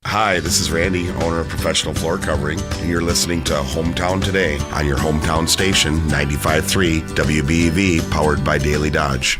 Hi, this is Randy, owner of Professional Floor Covering, and you're listening to Hometown Today on your hometown station, 95.3 WBEV, powered by Daily Dodge.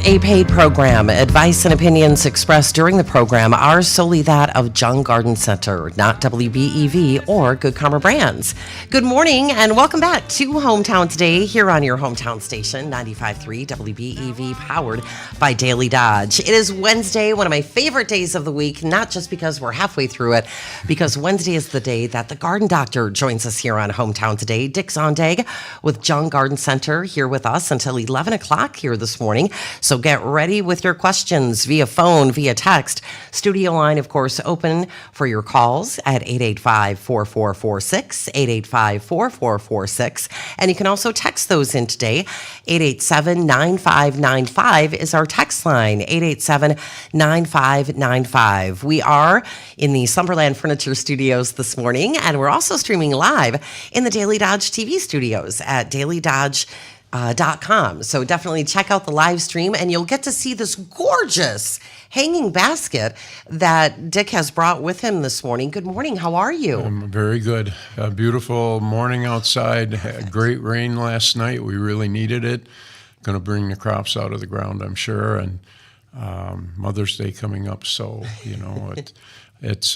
A paid program. Advice and opinions expressed during the program are solely that of Jung Garden Center, not WBEV or Good Karma Brands. Good morning and welcome back to Hometown Today here on your hometown station, 95.3 WBEV, powered by Daily Dodge. It is Wednesday, one of my favorite days of the week, not just because we're halfway through it, because Wednesday is the day that the garden doctor joins us here on Hometown Today. Dick Zondag with Jung Garden Center here with us until 11 o'clock here this morning. So get ready with your questions via phone, via text. Studio line, of course, open for your calls at 885-4446, 885-4446. And you can also text those in today. 887-9595 is our text line, 887-9595. We are in the Slumberland Furniture Studios this morning, and we're also streaming live in the Daily Dodge TV studios at dailydodge.com. So definitely check out the live stream and you'll get to see this gorgeous hanging basket that Dick has brought with him this morning. Good morning. How are you? I'm very good. A beautiful morning outside. Had great rain last night. We really needed it. Going to bring the crops out of the ground, I'm sure. And Mother's Day coming up. So, it's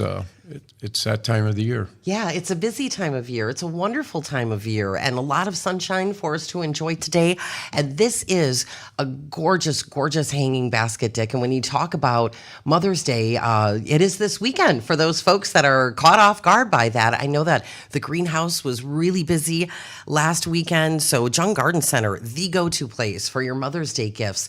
that time of the year. Yeah, it's a busy time of year. It's a wonderful time of year and a lot of sunshine for us to enjoy today. And this is a gorgeous, gorgeous hanging basket, Dick. And when you talk about Mother's Day, it is this weekend for those folks that are caught off guard by that. I know that the greenhouse was really busy last weekend. So Jung Garden Center, the go-to place for your Mother's Day gifts.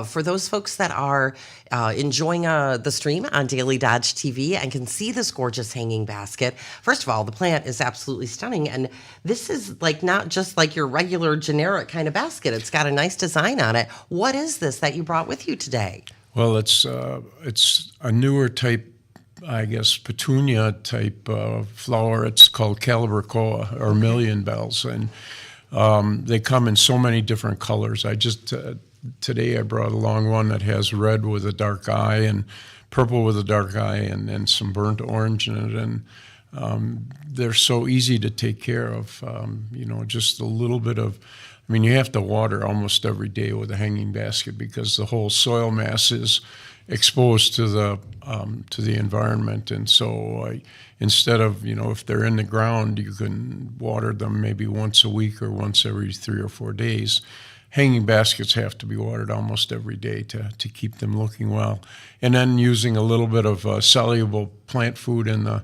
For those folks that are enjoying the stream on Daily Dodge TV and can see this gorgeous hanging basket. First of all, the plant is absolutely stunning. And this is like not just like your regular generic kind of basket. It's got a nice design on it. What is this that you brought with you today? Well, it's a newer type, I guess, petunia type flower. It's called Calibrachoa or Million Bells. And they come in so many different colors. Today I brought along one that has red with a dark eye and purple with a dark eye and some burnt orange in it. And they're so easy to take care of, just a little bit of, you have to water almost every day with a hanging basket because the whole soil mass is exposed to the environment. And so instead of, if they're in the ground, you can water them maybe once a week or once every 3 or 4 days. Hanging baskets have to be watered almost every day to keep them looking well. And then using a little bit of soluble plant food in the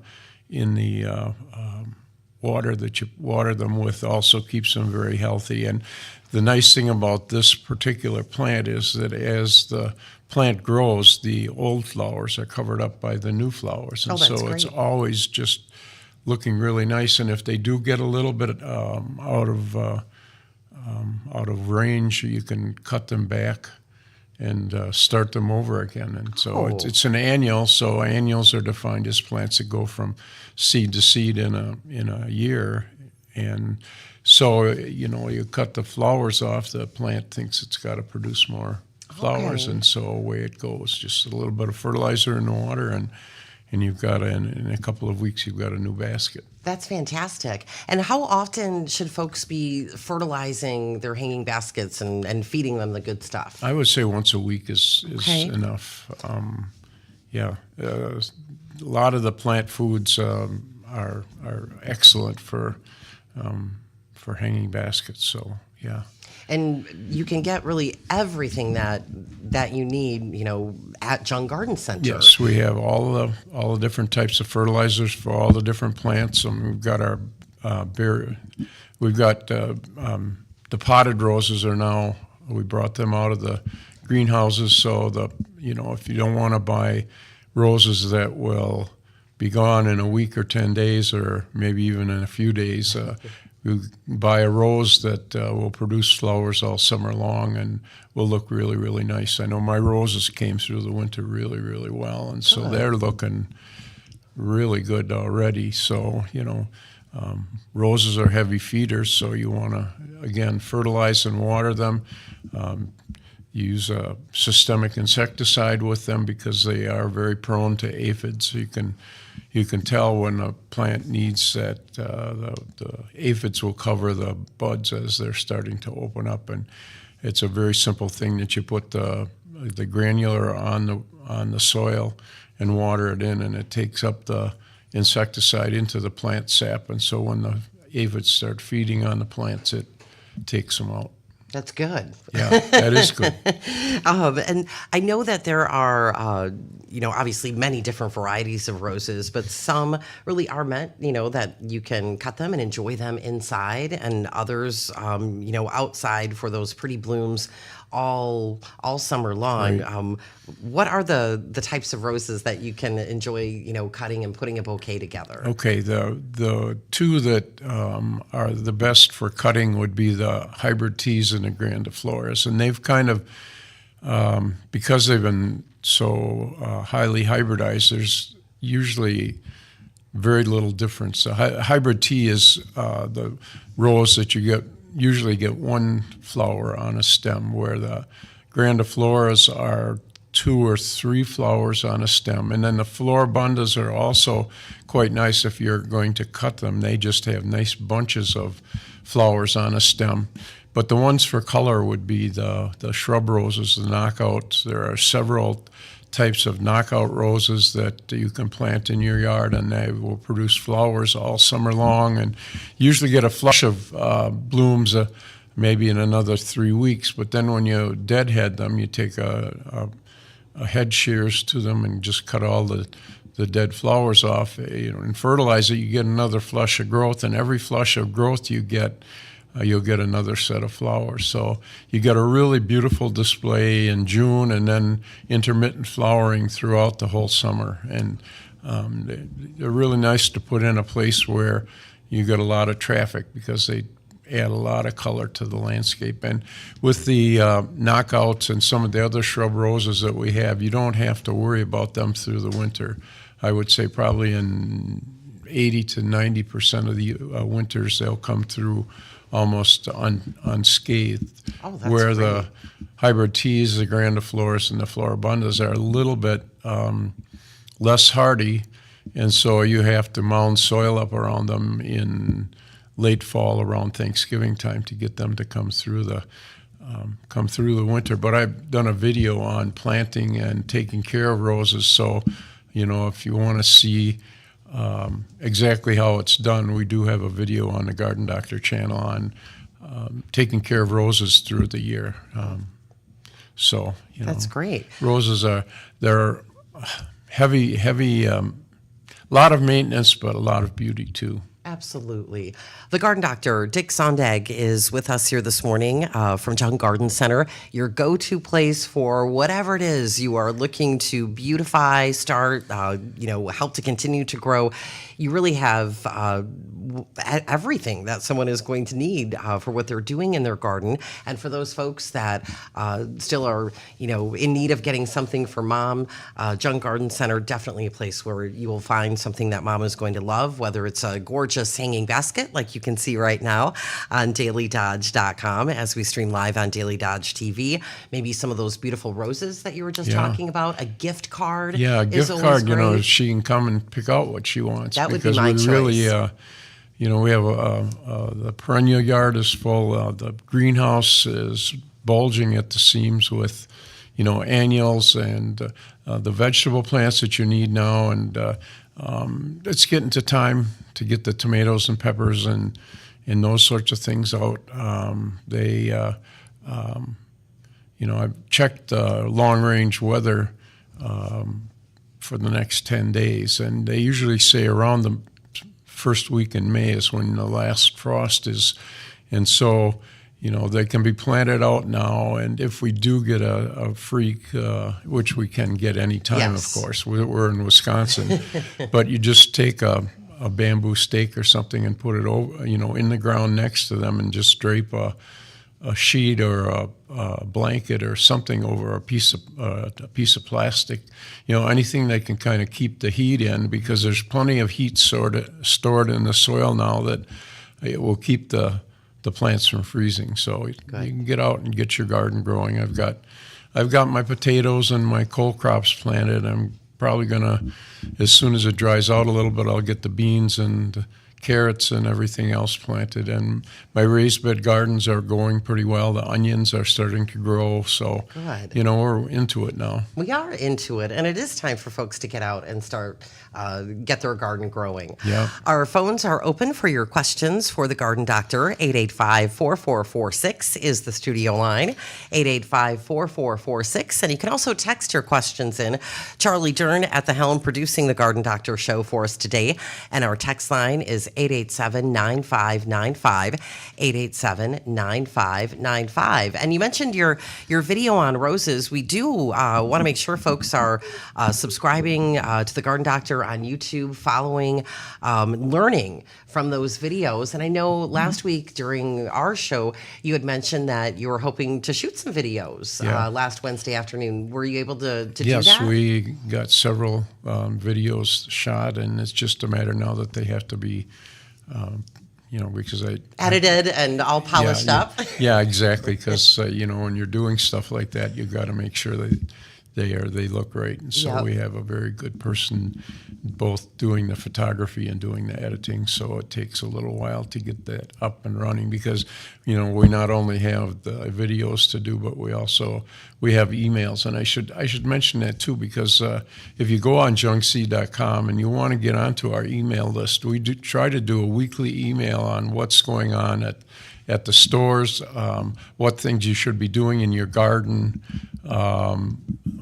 water that you water them with also keeps them very healthy. And the nice thing about this particular plant is that as the plant grows, the old flowers are covered up by the new flowers. And so great. It's always just looking really nice. And if they do get a little bit out of range, you can cut them back and start them over again. And so it's an annual. So annuals are defined as plants that go from seed to seed in a year. And so, you cut the flowers off, the plant thinks it's got to produce more flowers. And so away it goes. Just a little bit of fertilizer in the water and you've got, in a couple of weeks, you've got a new basket. That's fantastic. And how often should folks be fertilizing their hanging baskets and feeding them the good stuff? I would say once a week is enough. A lot of the plant foods are excellent for hanging baskets. So yeah. And you can get really everything that you need, at Jung Garden Center. Yes, we have all the different types of fertilizers for all the different plants. We've got our the potted roses are now. We brought them out of the greenhouses, so if you don't want to buy roses that will be gone in a week or 10 days, or maybe even in a few days. You buy a rose that will produce flowers all summer long and will look really, really nice. I know my roses came through the winter really, really well, and so they're looking really good already. So, Roses are heavy feeders, so you want to, again, fertilize and water them. Use a systemic insecticide with them because they are very prone to aphids. You can tell when a plant needs that. The aphids will cover the buds as they're starting to open up, and it's a very simple thing that you put the granular on the soil and water it in, and it takes up the insecticide into the plant sap, and so when the aphids start feeding on the plants, it takes them out. That's good. Yeah, that is good. And I know that there are, obviously many different varieties of roses, but some really are meant, that you can cut them and enjoy them inside, and others, outside for those pretty blooms all summer long. Right. What are the types of roses that you can enjoy, cutting and putting a bouquet together? Okay, the two that are the best for cutting would be the hybrid teas and the grandifloras, and they've kind of because they've been so highly hybridized. There's usually very little difference. The hybrid tea is the rose that you usually get one flower on a stem, where the grandifloras are 2 or 3 flowers on a stem. And then the floribundas are also quite nice if you're going to cut them. They just have nice bunches of flowers on a stem. But the ones for color would be the shrub roses, the knockouts. There are several types of knockout roses that you can plant in your yard, and they will produce flowers all summer long, and usually get a flush of blooms maybe in another 3 weeks. But then when you deadhead them, you take a head shears to them and just cut all the dead flowers off, and fertilize it. You get another flush of growth, and every flush of growth you get, you'll get another set of flowers. So you get a really beautiful display in June, and then intermittent flowering throughout the whole summer. And they're really nice to put in a place where you get a lot of traffic, because they add a lot of color to the landscape. And with the knockouts and some of the other shrub roses that we have, you don't have to worry about them through the winter. I would say probably in 80 to 90% of the winters, they'll come through almost unscathed. Oh, that's where great. The hybrid teas, the grandifloras, and the floribundas are a little bit less hardy, and so you have to mound soil up around them in late fall, around Thanksgiving time, to get them to come through the winter. But I've done a video on planting and taking care of roses, so if you want to see exactly how it's done, we do have a video on the Garden Doctor channel on taking care of roses through the year. That's great. Roses they're heavy, lot of maintenance, but a lot of beauty too. Absolutely. The Garden Doctor, Dick Sondag, is with us here this morning from Young Garden Center, your go-to place for whatever it is you are looking to beautify, start, help to continue to grow. You really have everything that someone is going to need for what they're doing in their garden. And for those folks that still are, in need of getting something for mom, Young Garden Center, definitely a place where you will find something that mom is going to love, whether it's a gorgeous hanging basket like you can see right now on dailydodge.com as we stream live on Daily Dodge TV. Maybe some of those beautiful roses that you were just talking about. A gift card. Yeah, a gift is card. great. She can come and pick out what she wants. That would be my choice. Really, we have the perennial yard is full. The greenhouse is bulging at the seams with, annuals and the vegetable plants that you need now. And it's getting to time to get the tomatoes and peppers and those sorts of things out. I've checked long-range weather for the next 10 days, and they usually say around the first week in May is when the last frost is. And so, they can be planted out now, and if we do get a freak, which we can get any time, Yes. of course, we're in Wisconsin, but you just take a bamboo stake or something and put it over, in the ground next to them, and just drape a a sheet or a blanket or something over a piece of plastic, anything that can kind of keep the heat in, because there's plenty of heat stored in the soil now that it will keep the plants from freezing. So you can get out and get your garden growing. I've got my potatoes and my cole crops planted. I'm probably gonna, as soon as it dries out a little bit, I'll get the beans and carrots and everything else planted. And my raised bed gardens are going pretty well. The onions are starting to grow. So, Good. We're into it now. We are into it, and it is time for folks to get out and start get their garden growing. Yeah. Our phones are open for your questions for the Garden Doctor. 885-4446 is the studio line. 885-4446, and you can also text your questions in. Charlie Dern at the helm producing the Garden Doctor show for us today, and our text line is 887-9595, 887-9595. And you mentioned your video on roses. We do want to make sure folks are subscribing to the Garden Doctor on YouTube, following, learning from those videos. And I know last week during our show, you had mentioned that you were hoping to shoot some videos last Wednesday afternoon. Were you able to do that? Yes, we got several videos shot, and it's just a matter now that they have to be, because edited and all polished up. Yeah, exactly. Because when you're doing stuff like that, you've got to make sure that they look great. And so we have a very good person both doing the photography and doing the editing. So it takes a little while to get that up and running, because we not only have the videos to do, but we have emails. And I should mention that too, because if you go on junkseed.com and you want to get onto our email list, we do try to do a weekly email on what's going on at the stores, what things you should be doing in your garden,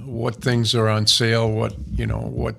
what things are on sale, what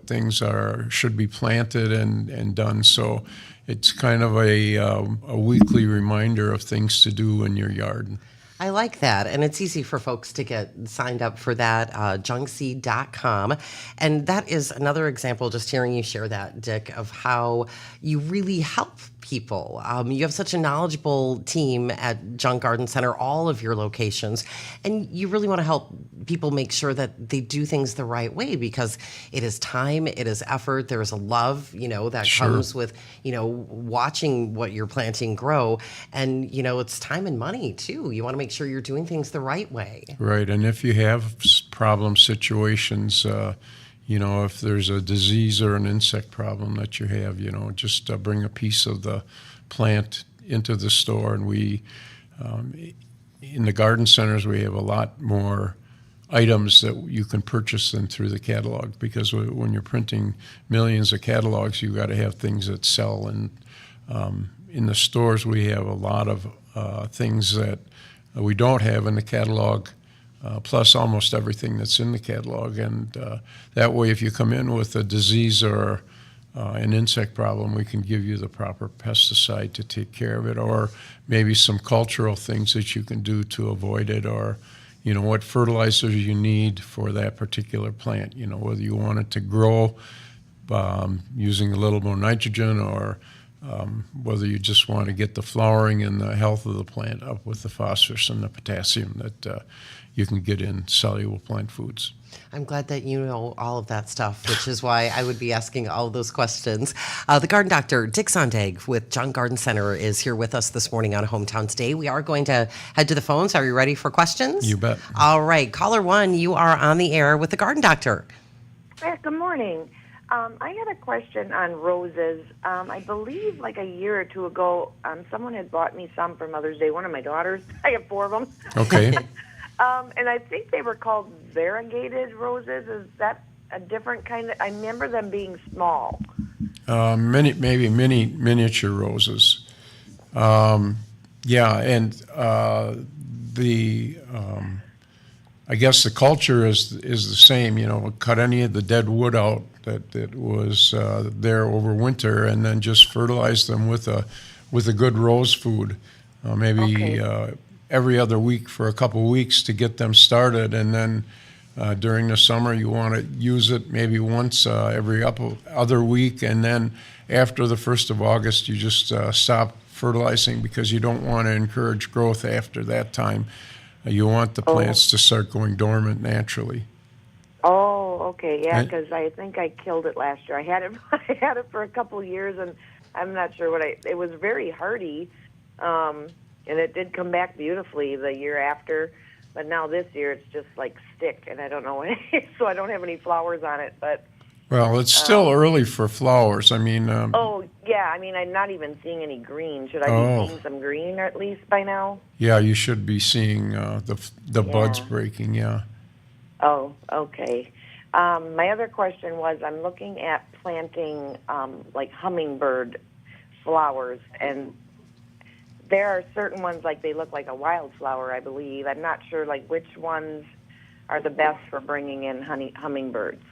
things should be planted and done. So it's kind of a weekly reminder of things to do in your yard. I like that. And it's easy for folks to get signed up for that, junkseed.com. And that is another example, just hearing you share that, Dick, of how you really help people. You have such a knowledgeable team at Junk Garden Center, all of your locations, and you really want to help people make sure that they do things the right way, because it is time, it is effort, there is a love, that comes with, watching what you're planting grow. And, it's time and money too. You want to make sure you're doing things the right way. Right. And if you have problem situations, if there's a disease or an insect problem that you have, just bring a piece of the plant into the store. And we, in the garden centers, we have a lot more items that you can purchase than through the catalog, because when you're printing millions of catalogs, you got to have things that sell. And in the stores, we have a lot of things that we don't have in the catalog, plus almost everything that's in the catalog. And that way, if you come in with a disease or an insect problem, we can give you the proper pesticide to take care of it, or maybe some cultural things that you can do to avoid it, or what fertilizers you need for that particular plant, whether you want it to grow using a little more nitrogen, or whether you just want to get the flowering and the health of the plant up with the phosphorus and the potassium that you can get in soluble plant foods. I'm glad that you know all of that stuff, which is why I would be asking all of those questions. The Garden Doctor, Dick Zondag with Junk Garden Center, is here with us this morning on Hometowns Day. We are going to head to the phones. Are you ready for questions? You bet. All right. Caller 1, you are on the air with the Garden Doctor. Good morning. I had a question on roses. I believe like a year or two ago, someone had bought me some for Mother's Day, one of my daughters. I have 4 of them. Okay. And I think they were called variegated roses. Is that a different kind of? I remember them being small. Maybe miniature roses. Yeah, and I guess the culture is the same. Cut any of the dead wood out that was there over winter, and then just fertilize them with a good rose food. Maybe every other week for a couple weeks to get them started, and then during the summer you want to use it maybe once every other week, and then after the 1st of August you just stop fertilizing because you don't want to encourage growth after that time. You want the plants to start going dormant naturally. Oh, okay, yeah, And- because I think I killed it last year. I had it, I had it for a couple of years, and I'm not sure it was very hardy, and it did come back beautifully the year after, but now this year it's just like stick, and I don't know, so I don't have any flowers on it, but, Well, it's still early for flowers. I mean, oh, yeah, I mean, I'm not even seeing any green. Should I Oh. be seeing some green at least by now? yeah, you should be seeing the buds Yeah. breaking. Yeah. Oh, okay. My other question was, I'm looking at planting like hummingbird flowers, and there are certain ones like they look like a wildflower, I believe. I'm not sure like which ones are the best for bringing in hummingbirds.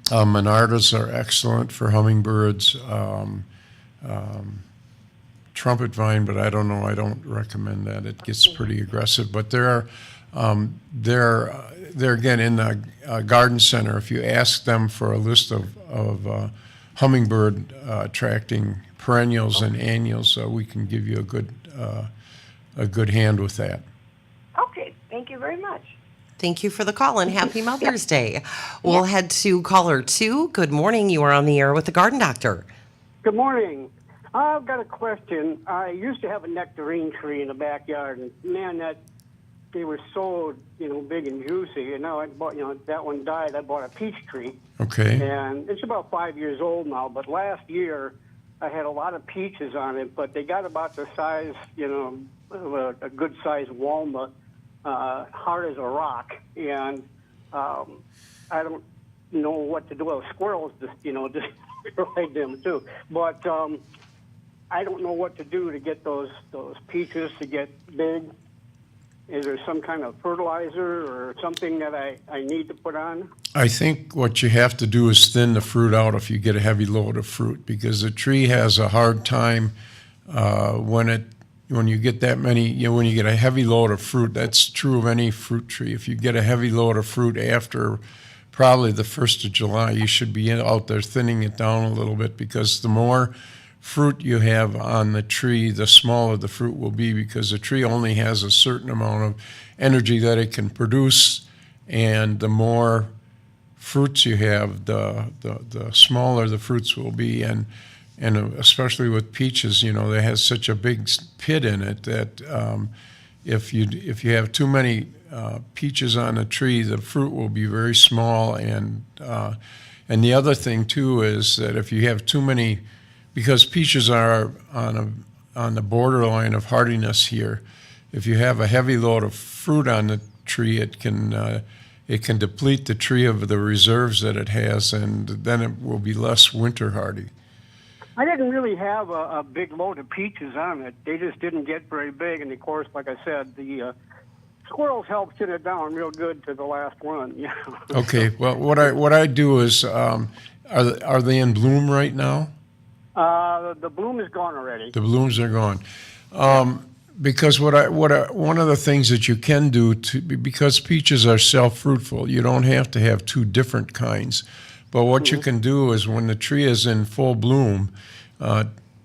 Monardas are excellent for hummingbirds. Trumpet vine, but I don't know. I don't recommend that. It gets pretty aggressive. But they're again in the garden center. If you ask them for a list of hummingbird attracting perennials and annuals, we can give you a good hand with that. Okay, thank you very much. Thank you for the call and happy Mother's Day. We'll head to caller 2. Good morning. You are on the air with the Garden Doctor. Good morning. I've got a question. I used to have a nectarine tree in the backyard, and man, they were so big and juicy. And now I bought that one died. I bought a peach tree, Okay. and it's about 5 years old now. But last year, I had a lot of peaches on it, but they got about the size of a good sized walnut, hard as a rock, and I don't know what to do. Well, squirrels just like them too, but. I don't know what to do to get those peaches to get big. Is there some kind of fertilizer or something that I need to put on? I think what you have to do is thin the fruit out if you get a heavy load of fruit, because the tree has a hard time when you get that many. When you get a heavy load of fruit, that's true of any fruit tree. If you get a heavy load of fruit after probably the 1st of July, you should be out there thinning it down a little bit, because the more fruit you have on the tree, the smaller the fruit will be, because the tree only has a certain amount of energy that it can produce, and the more fruits you have, the smaller the fruits will be, and especially with peaches, they have such a big pit in it that if you have too many peaches on a tree, the fruit will be very small, and the other thing too is that if you have too many, because peaches are on the borderline of hardiness here. If you have a heavy load of fruit on the tree, it can deplete the tree of the reserves that it has, and then it will be less winter hardy. I didn't really have a big load of peaches on it. They just didn't get very big, and of course, like I said, the squirrels helped thin it down real good to the last one. Okay. Well, what I do is, are they in bloom right now? The bloom is gone already. The blooms are gone. Because one of the things that you can do because peaches are self-fruitful, you don't have to have two different kinds. But what you can do is, when the tree is in full bloom,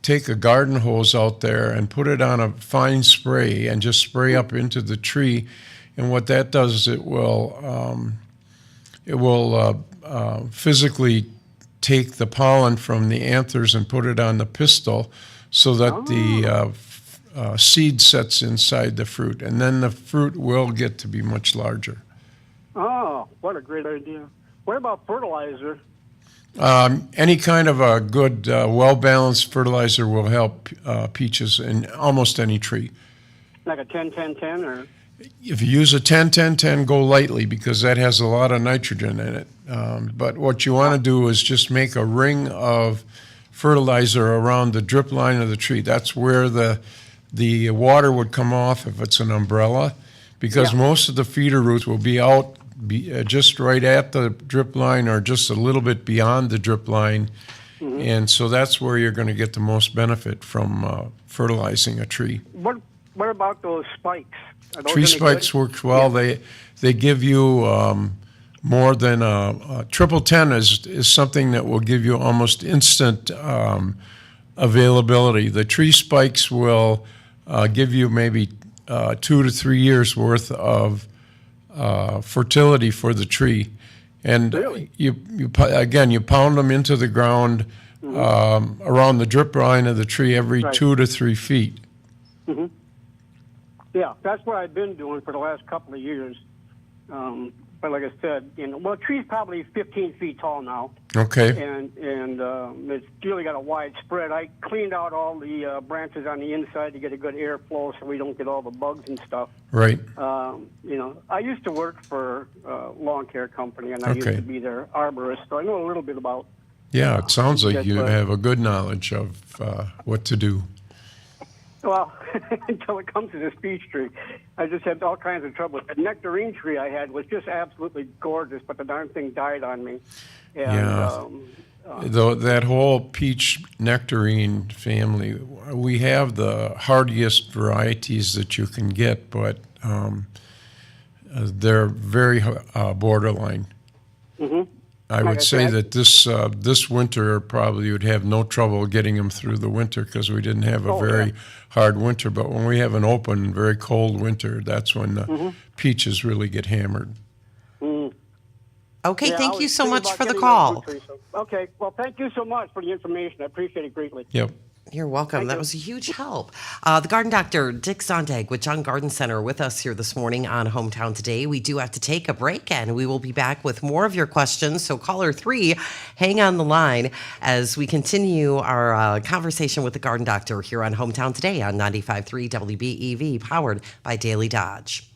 take a garden hose out there and put it on a fine spray and just spray up into the tree. And what that does is it will physically take the pollen from the anthers and put it on the pistil, so that the seed sets inside the fruit, and then the fruit will get to be much larger. Oh, what a great idea. What about fertilizer? Any kind of a good, well-balanced fertilizer will help peaches in almost any tree. Like a 10-10-10 or? If you use a 10-10-10, go lightly, because that has a lot of nitrogen in it. But what you want to do is just make a ring of fertilizer around the drip line of the tree. That's where the water would come off if it's an umbrella, because most of the feeder roots will be out just right at the drip line or just a little bit beyond the drip line. And so that's where you're going to get the most benefit from fertilizing a tree. What about those spikes? Are those Tree any spikes good? works well. They give you more than triple 10 is something that will give you almost instant availability. The tree spikes will give you maybe 2 to 3 years worth of fertility for the tree. And Really? you pound them into the ground around the drip line of the tree every Right. 2 to 3 feet. Yeah, that's what I've been doing for the last couple of years. But like I said, well, the tree's probably 15 feet tall now, Okay, and it's really got a wide spread. I cleaned out all the branches on the inside to get a good airflow, so we don't get all the bugs and stuff. right. I used to work for a lawn care company, and I used Okay. to be their arborist, so I know a little bit about. Yeah, it sounds like That's you right. have a good knowledge of what to do. Well, until it comes to this peach tree, I just had all kinds of trouble. The nectarine tree I had was just absolutely gorgeous, but the darn thing died on me. And, Yeah. Though that whole peach nectarine family, we have the hardiest varieties that you can get, but they're very borderline. I Like I would say said- that this winter probably would have no trouble getting them through the winter because we didn't have a Oh, very yeah. hard winter. But when we have an open, very cold winter, that's when the peaches really get hammered. Okay, Yeah, I thank was you so thinking much about for the getting call. those fruit trees, so- Okay, well, thank you so much for the information. I appreciate it greatly. Yep. You're welcome. Thank That you. was a huge help. The garden doctor, Dick Zondag with John Garden Center with us here this morning on Hometown Today. We do have to take a break and we will be back with more of your questions. So caller 3, hang on the line as we continue our conversation with the garden doctor here on Hometown Today on 95.3 WBEV, powered by Daily Dodge.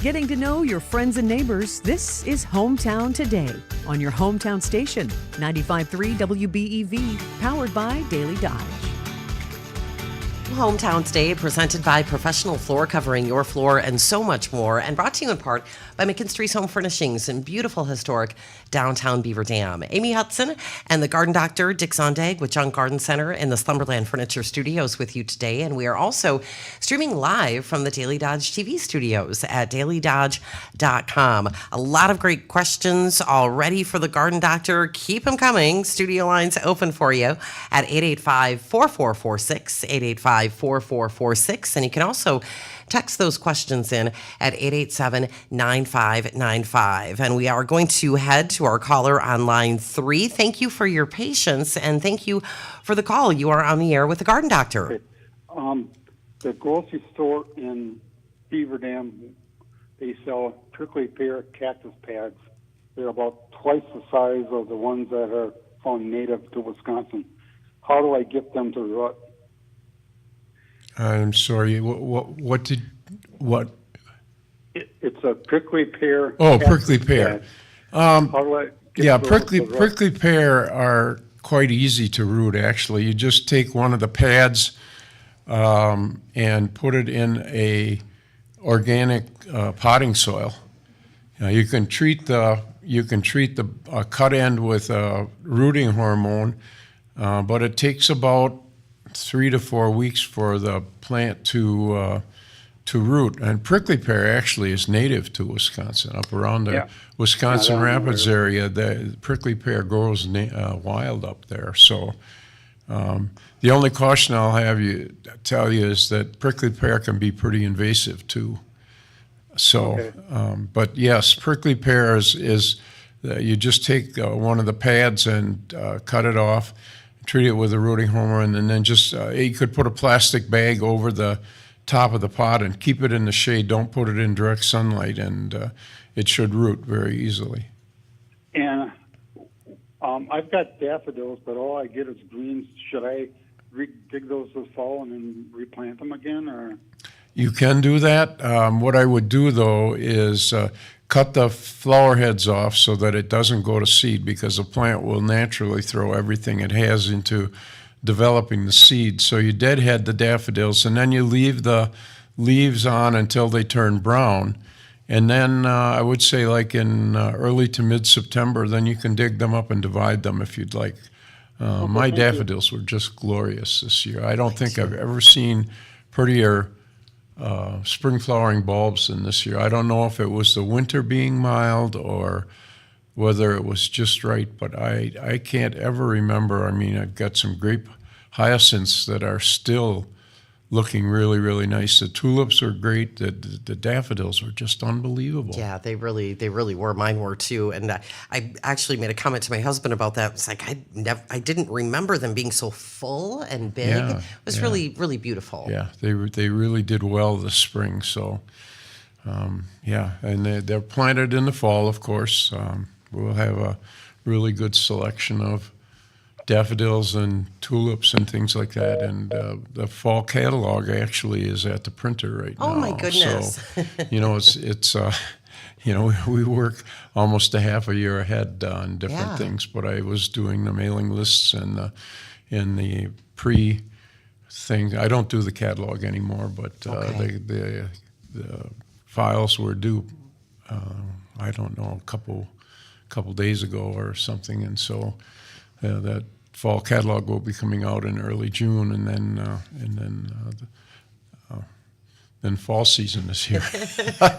Getting to know your friends and neighbors, this is Hometown Today on your hometown station, 95.3 WBEV, powered by Daily Dodge. Hometown Today, presented by Professional Floor Covering, your floor, and so much more, and brought to you in part by McKinstry's Home Furnishings in beautiful historic downtown Beaver Dam. Amy Hudson and the Garden Doctor, Dick Zondag, with Junk Garden Center in the Slumberland Furniture Studios with you today, and we are also streaming live from the Daily Dodge TV studios at dailydodge.com. A lot of great questions already for the Garden Doctor. Keep them coming. Studio lines open for you at 885-4446, 885-4446, and you can also text those questions in at 887-9595. And we are going to head to our caller on line 3. Thank you for your patience, and thank you for the call. You are on the air with the Garden Doctor. The grocery store in Beaver Dam, they sell prickly pear cactus pads. They're about twice the size of the ones that are found native to Wisconsin. How do I get them to rut? I'm sorry. What? It's a prickly pear. Oh, cactus prickly pear. pad. How do I get Yeah, those prickly to rut? prickly pear are quite easy to root. Actually, you just take one of the pads and put it in a organic potting soil. You can treat the cut end with a rooting hormone, but it takes about 3 to 4 weeks for the plant to root. And prickly pear actually is native to Wisconsin. Up around the Yeah. Wisconsin Yeah, Rapids area, the prickly pear grows wild up there. So the only caution I'll have you tell you is that prickly pear can be pretty invasive too. So, Okay. But yes, prickly pear is you just take one of the pads and cut it off, treat it with a rooting hormone, and then just you could put a plastic bag over the top of the pot and keep it in the shade. Don't put it in direct sunlight, and it should root very easily. And I've got daffodils, but all I get is greens. Should I dig those this fall and then replant them again, or? You can do that. What I would do, though, is cut the flower heads off so that it doesn't go to seed, because the plant will naturally throw everything it has into developing the seed. So you deadhead the daffodils, and then you leave the leaves on until they turn brown. And then I would say like in early to mid-September, then you can dig them up and divide them if you'd like. My daffodils were just glorious this year. I don't think I've ever seen prettier spring flowering bulbs than this year. I don't know if it was the winter being mild or whether it was just right, but I can't ever remember. I mean, I've got some grape hyacinths that are still looking really, really nice. The tulips are great. The daffodils were just unbelievable. Yeah, they really were. Mine were too. And I actually made a comment to my husband about that. It's like I didn't remember them being so full and big. Yeah, It was yeah. really beautiful. Yeah, they really did well this spring. So, yeah, and they're planted in the fall, of course. We'll have a really good selection of daffodils and tulips and things like that. And the fall catalog actually is at the printer right now. Oh, my goodness. So, it's we work almost a half a year ahead on different Yeah. things. But I was doing the mailing lists and in the pre thing. I don't do the catalog anymore, but Okay. the files were due. I don't know, a couple days ago or something, and so that fall catalog will be coming out in early June, and then fall season is here.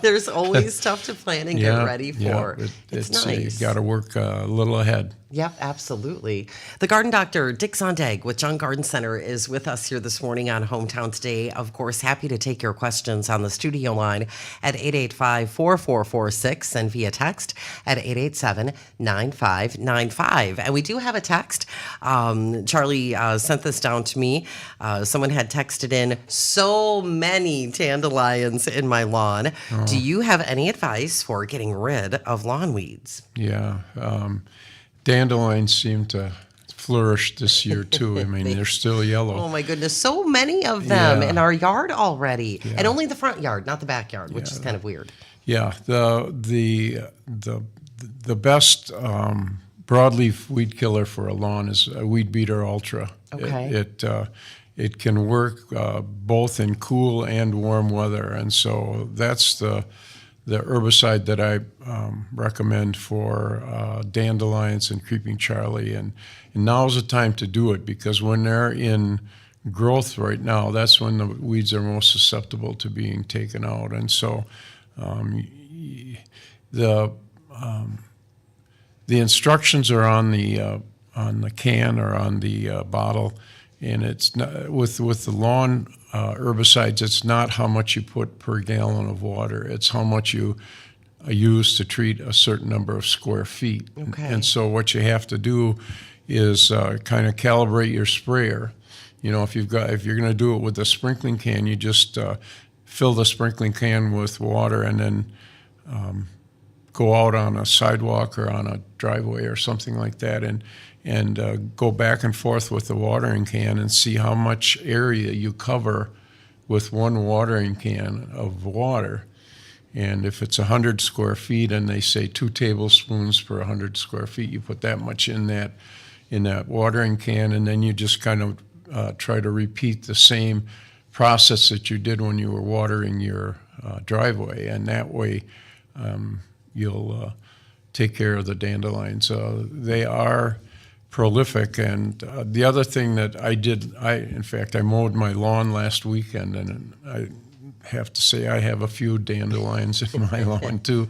There's always stuff to plan and get ready for. It's nice. You got to work a little ahead. Yep, absolutely. The Garden Doctor, Dick Zondag with Junk Garden Center, is with us here this morning on Hometown Today. Of course, happy to take your questions on the studio line at 885-4446 and via text at 887-9595. And we do have a text. Charlie sent this down to me. Someone had texted in, so many dandelions in my lawn. Do you have any advice for getting rid of lawn weeds? Yeah, dandelions seem to flourished this year too. I mean, they're still yellow. Oh my goodness, so many of them Yeah. in our yard already, Yeah. and only the front yard, not the backyard, which is kind of weird. Yeah, the best broadleaf weed killer for a lawn is a Weed Beater Ultra. Okay. It can work both in cool and warm weather, and so that's the herbicide that I recommend for dandelions and creeping Charlie. And now's the time to do it, because when they're in growth right now, that's when the weeds are most susceptible to being taken out. And so the instructions are on the can or on the bottle, and it's not, with the lawn herbicides. It's not how much you put per gallon of water; it's how much you use to treat a certain number of square feet. Okay. And so what you have to do is kind of calibrate your sprayer. You know, if you're going to do it with a sprinkling can, you just fill the sprinkling can with water and then go out on a sidewalk or on a driveway or something like that, and go back and forth with the watering can and see how much area you cover with one watering can of water. And if it's 100 square feet and they say 2 tablespoons per 100 square feet, you put that much in that watering can, and then you just kind of try to repeat the same process that you did when you were watering your driveway, and that way you'll take care of the dandelions. They are prolific, and the other thing that I did, in fact, I mowed my lawn last weekend, and I have to say I have a few dandelions in my lawn too.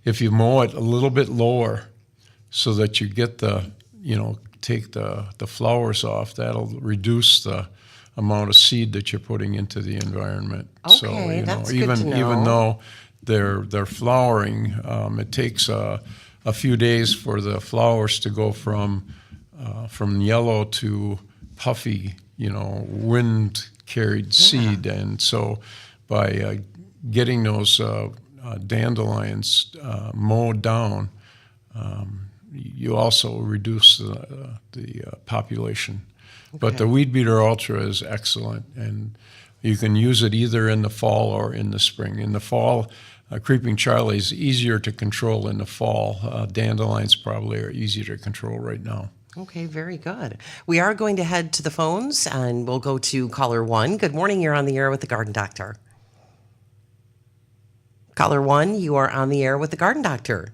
If you mow it a little bit lower so that you get take the flowers off, that'll reduce the amount of seed that you're putting into the environment. Okay, that's good even to know. even though they're flowering, it takes a few days for the flowers to go from yellow to puffy, wind carried seed. And so by getting those dandelions mowed down, you also reduce the population. But the Weed Beater Ultra is excellent, and you can use it either in the fall or in the spring. In the fall, Creeping Charlie is easier to control in the fall. Dandelions probably are easier to control right now. Okay, very good. We are going to head to the phones, and we'll go to caller 1. Good morning. You're on the air with the Garden Doctor. Caller 1, you are on the air with the Garden Doctor.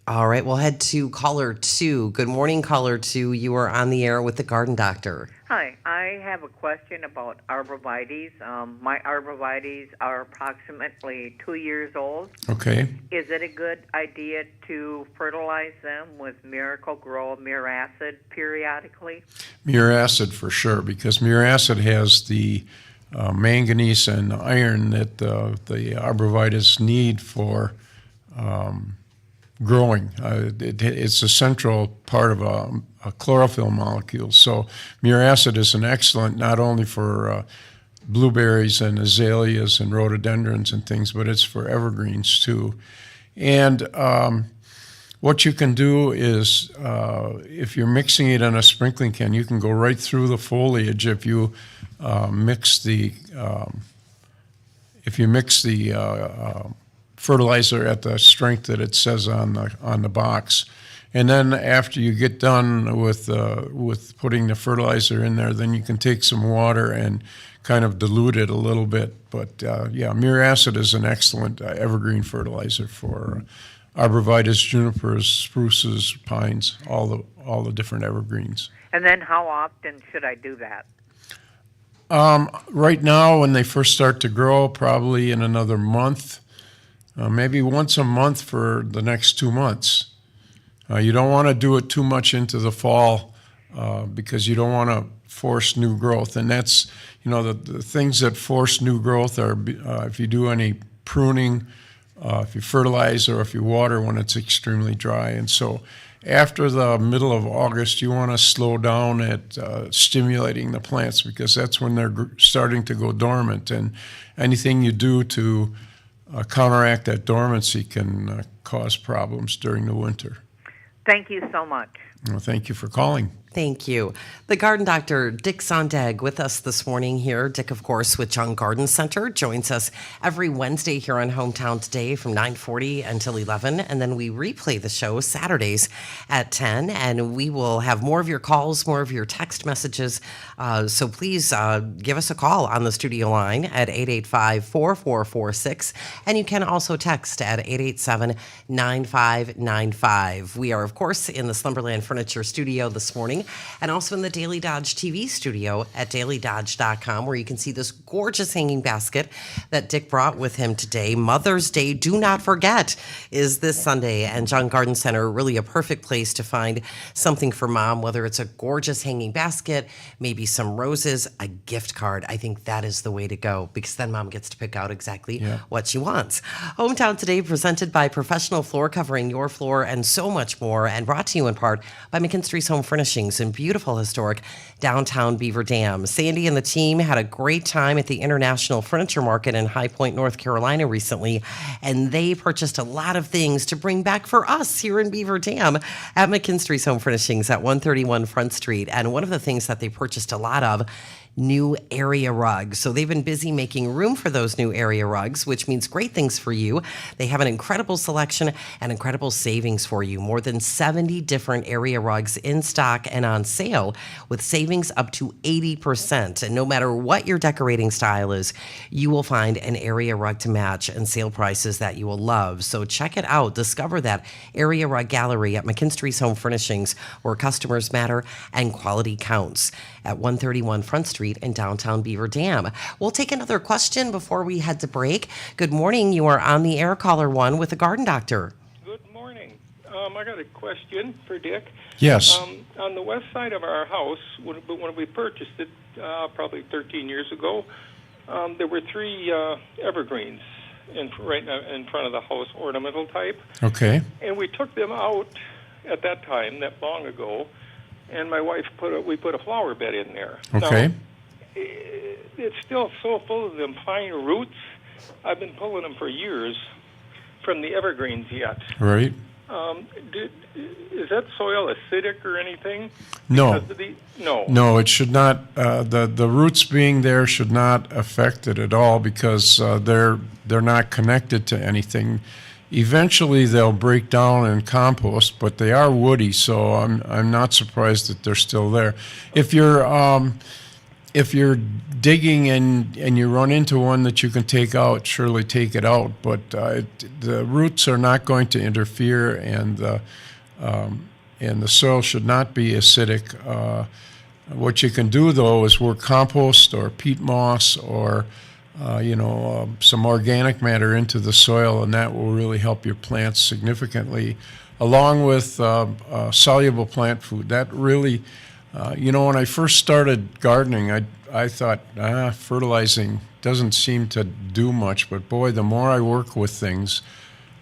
All right, we'll head to caller 2. Good morning, caller 2. You are on the air with the Garden Doctor. Hi, I have a question about arborvitaes. My arborvitaes are approximately 2 years old. Okay. Is it a good idea to fertilize them with Miracle-Gro Miracid periodically? Miracid for sure, because Miracid has the manganese and iron that the arborvitaes need for growing. It's a central part of a chlorophyll molecule. So Miracid is an excellent, not only for blueberries and azaleas and rhododendrons and things, but it's for evergreens too. And what you can do is, if you're mixing it in a sprinkling can, you can go right through the foliage if you mix the fertilizer at the strength that it says on the box. And then after you get done with putting the fertilizer in there, then you can take some water and kind of dilute it a little bit. But Miracid is an excellent evergreen fertilizer for arborvitaes, junipers, spruces, pines, all the different evergreens. And then how often should I do that? Right now, when they first start to grow, probably in another month. Maybe once a month for the next 2 months. You don't want to do it too much into the fall because you don't want to force new growth. And that's, the things that force new growth are if you do any pruning, if you fertilize, or if you water when it's extremely dry. And so after the middle of August, you want to slow down at stimulating the plants, because that's when they're starting to go dormant. And anything you do to counteract that dormancy can cause problems during the winter. Thank you so much. Well, thank you for calling. Thank you. The garden doctor, Dick Sondag, with us this morning here. Dick, of course, with John Garden Center, joins us every Wednesday here on Hometown Today from 9:40 until 11. And then we replay the show Saturdays at 10. And we will have more of your calls, more of your text messages. So please give us a call on the studio line at 885-4446. And you can also text at 887-9595. We are, of course, in the Slumberland Furniture Studio this morning, and also in the Daily Dodge TV studio at dailydodge.com, where you can see this gorgeous hanging basket that Dick brought with him today. Mother's Day, do not forget, is this Sunday, and John Garden Center, really a perfect place to find something for mom, whether it's a gorgeous hanging basket, maybe some roses, a gift card. I think that is the way to go, because then mom gets to pick out exactly what she wants. Hometown Today, presented by Professional Floor Covering, your floor, and so much more, and brought to you in part by McKinstry's Home Furnishings in beautiful historic downtown Beaver Dam. Sandy and the team had a great time at the International Furniture Market in High Point, North Carolina recently, and they purchased a lot of things to bring back for us here in Beaver Dam at McKinstry's Home Furnishings at 131 Front Street. And one of the things that they purchased a lot of, new area rugs. So they've been busy making room for those new area rugs, which means great things for you. They have an incredible selection and incredible savings for you. More than 70 different area rugs in stock and on sale, with savings up to 80%. And no matter what your decorating style is, you will find an area rug to match and sale prices that you will love. So check it out. Discover that area rug gallery at McKinstry's Home Furnishings, where customers matter and quality counts, at 131 Front Street in downtown Beaver Dam. We'll take another question before we head to break. Good morning. You are on the air, caller one, with the Garden Doctor. Good morning. I got a question for Dick. Yes. On the west side of our house, when we purchased it probably 13 years ago, there were three evergreens right in front of the house, ornamental type. Okay. And we took them out at that time, that long ago, and my wife we put a flower bed in there. Okay. Now, it's still so full of them fine roots. I've been pulling them for years from the evergreens yet. Right. Is that soil acidic or anything? No. No. No, it should not. The roots being there should not affect it at all, because they're not connected to anything. Eventually, they'll break down and compost, but they are woody, so I'm not surprised that they're still there. If you're digging and you run into one that you can take out, surely take it out. But the roots are not going to interfere, and the soil should not be acidic. What you can do, though, is work compost or peat moss or some organic matter into the soil, and that will really help your plants significantly, along with soluble plant food. That really, when I first started gardening, I thought, fertilizing doesn't seem to do much. But boy, the more I work with things,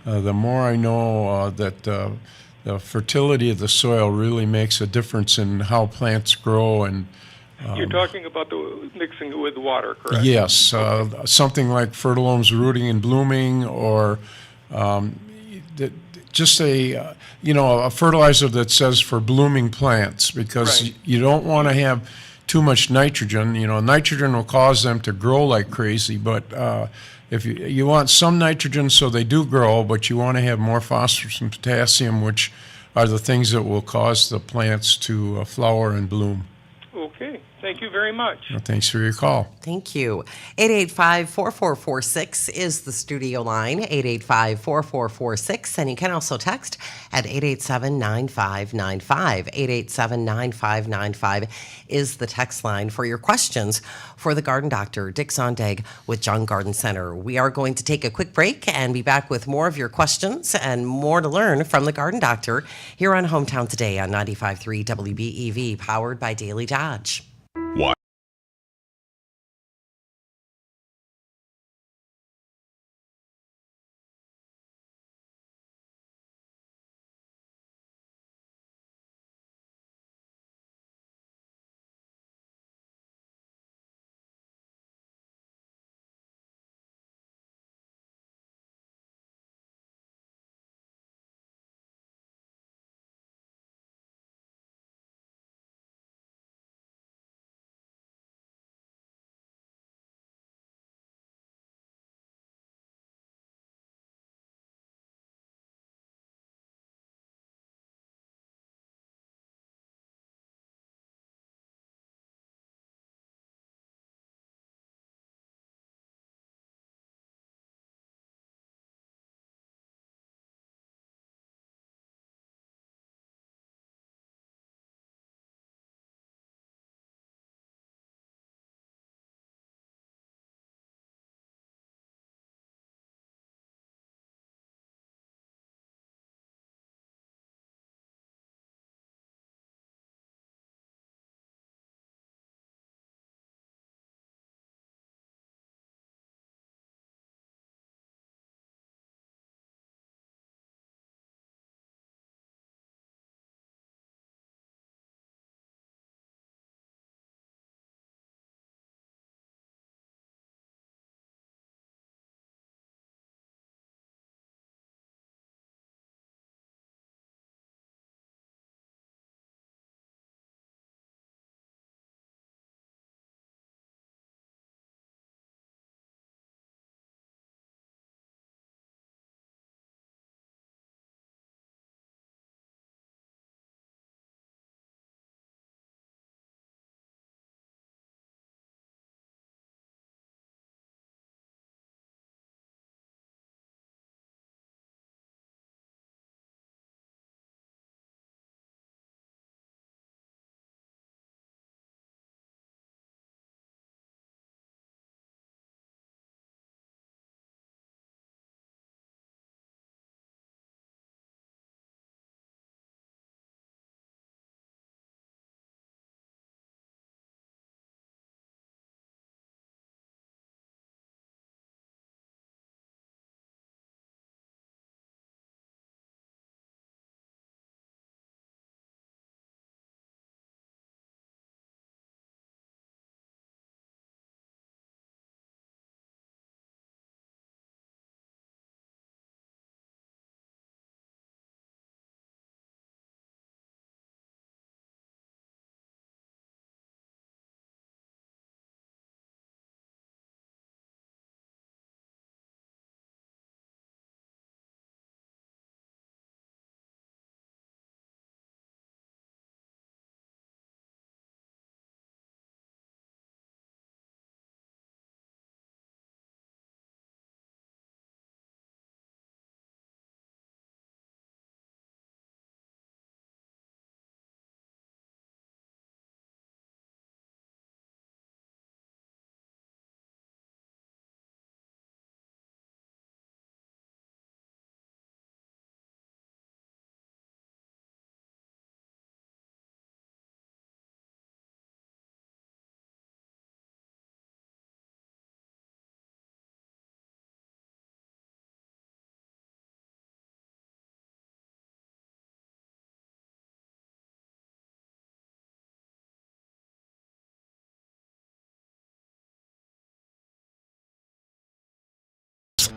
the more I know that the fertility of the soil really makes a difference in how plants grow. And you're talking about mixing it with water, correct? Yes, something like Fertilome's Rooting and Blooming, or just a fertilizer that says for blooming plants, because Right. you don't want to have too much nitrogen. Nitrogen will cause them to grow like crazy, but if you want some nitrogen so they do grow, but you want to have more phosphorus and potassium, which are the things that will cause the plants to flower and bloom. Okay. Thank you very much. Well, thanks for your call. Thank you. 885-4446 is the studio line, 885-4446. And you can also text at 887-9595. 887-9595 is the text line for your questions for the Garden Doctor, Dick Sondag with John Garden Center. We are going to take a quick break and be back with more of your questions and more to learn from the Garden Doctor here on Hometown Today on 95.3 WBEV, powered by Daily Dodge.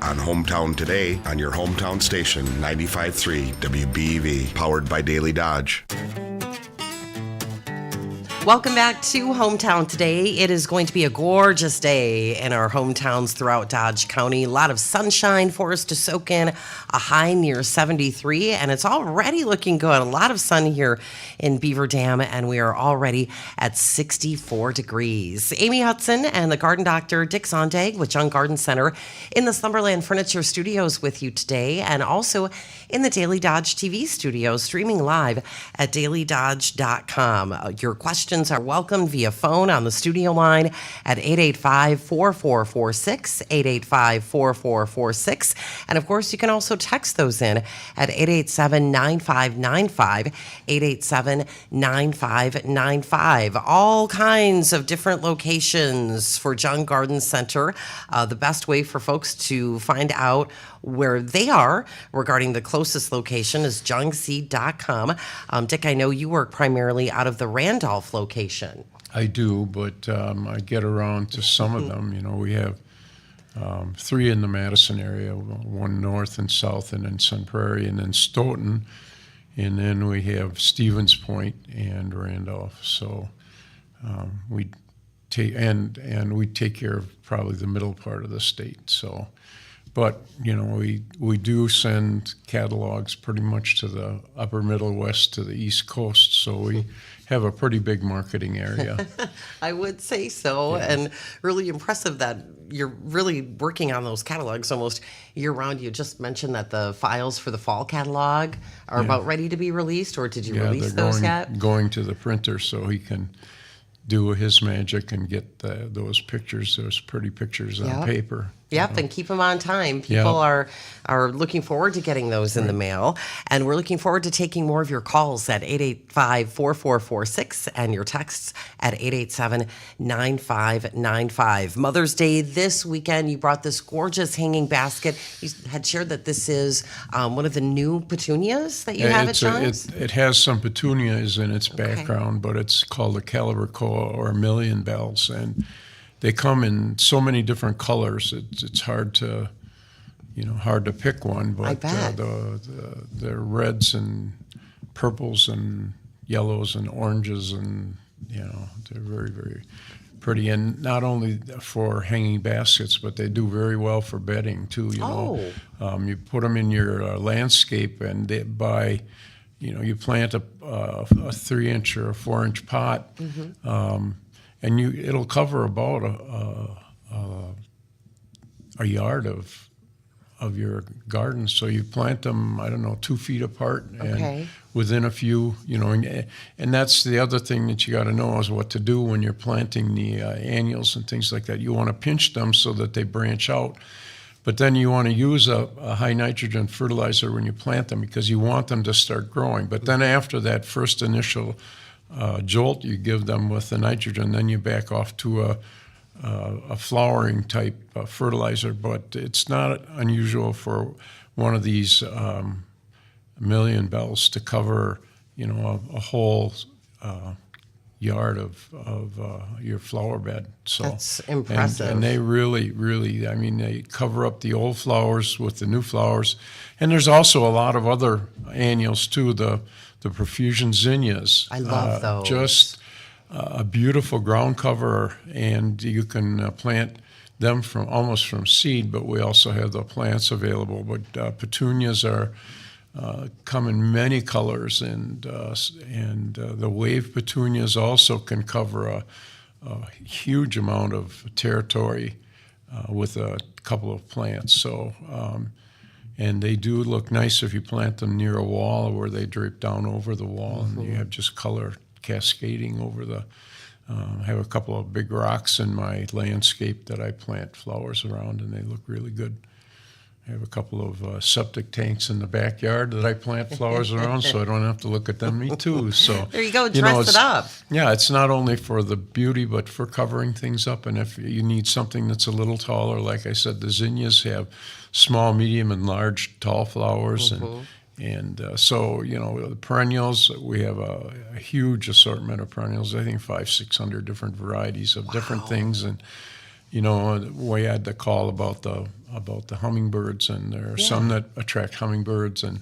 on Hometown Today on your hometown station, 95.3 WBEV, powered by Daily Dodge. Welcome back to Hometown Today. It is going to be a gorgeous day in our hometowns throughout Dodge County. A lot of sunshine for us to soak in, a high near 73, and it's already looking good. A lot of sun here in Beaver Dam, and we are already at 64 degrees. Amy Hudson and the Garden Doctor, Dick Zondag with Young Garden Center in the Slumberland Furniture Studios with you today, and also in the Daily Dodge TV studios, streaming live at dailydodge.com. Your questions are welcome via phone on the studio line at 885-4446, 885-4446. And of course, you can also text those in at 887-9595, 887-9595. All kinds of different locations for Young Garden Center. The best way for folks to find out where they are regarding the closest location is jungseed.com. Dick, I know you work primarily out of the Randolph location. I do, but I get around to some of them. You know, we have 3 in the Madison area, 1 north and south, and then Sun Prairie, and then Stoughton, and then we have Stevens Point and Randolph. So we take and we take care of probably the middle part of the state. So. But, you know, we do send catalogs pretty much to the upper Middle West to the East Coast, so we have a pretty big marketing area. I would say so, Yeah. and really impressive that you're really working on those catalogs almost year-round. You just mentioned that the files for the fall catalog are about ready to be released, or did you release those yet? Going to the printer so he can do his magic and get those pictures, those pretty pictures on paper. Yep, and keep them on time. People are looking forward to getting those in the mail. And we're looking forward to taking more of your calls at 885-4446 and your texts at 887-9595. Mother's Day this weekend, you brought this gorgeous hanging basket. You had shared that this is one of the new petunias that you have at John's? It has some petunias in its background, but it's called a Calibrachoa or Million Bells. And they come in so many different colors. It's hard to pick one. But I bet. The reds and purples and yellows and oranges, and they're very, very pretty. And not only for hanging baskets, but they do very well for bedding too. You put them in your landscape, and you plant a 3-inch or a 4-inch pot. And it'll cover about a yard of your garden. So you plant them, 2 feet apart, and within a few, and that's the other thing that you got to know is what to do when you're planting the annuals and things like that. You want to pinch them so that they branch out, but then you want to use a high nitrogen fertilizer when you plant them because you want them to start growing. But then after that first initial jolt you give them with the nitrogen, then you back off to a flowering type fertilizer. But it's not unusual for one of these Million Bells to cover a whole yard of your flower bed. So that's impressive. And they really, they cover up the old flowers with the new flowers. And there's also a lot of other annuals too. The Profusion zinnias. I love those. Just a beautiful ground cover, and you can plant them almost from seed, but we also have the plants available. But petunias come in many colors, and the wave petunias also can cover a huge amount of territory with a couple of plants. So. And they do look nice if you plant them near a wall where they drape down over the wall, and you have just color cascading over the. I have a couple of big rocks in my landscape that I plant flowers around, and they look really good. I have a couple of septic tanks in the backyard that I plant flowers around, so I don't have to look at them. Me too. So there you go. Dress it up. Yeah, it's not only for the beauty, but for covering things up. And if you need something that's a little taller, like I said, the zinnias have small, medium, and large tall flowers, and so the perennials. We have a huge assortment of perennials. I think 500-600 different varieties of different things, and we had the call about the about the hummingbirds, and there are some that attract hummingbirds, and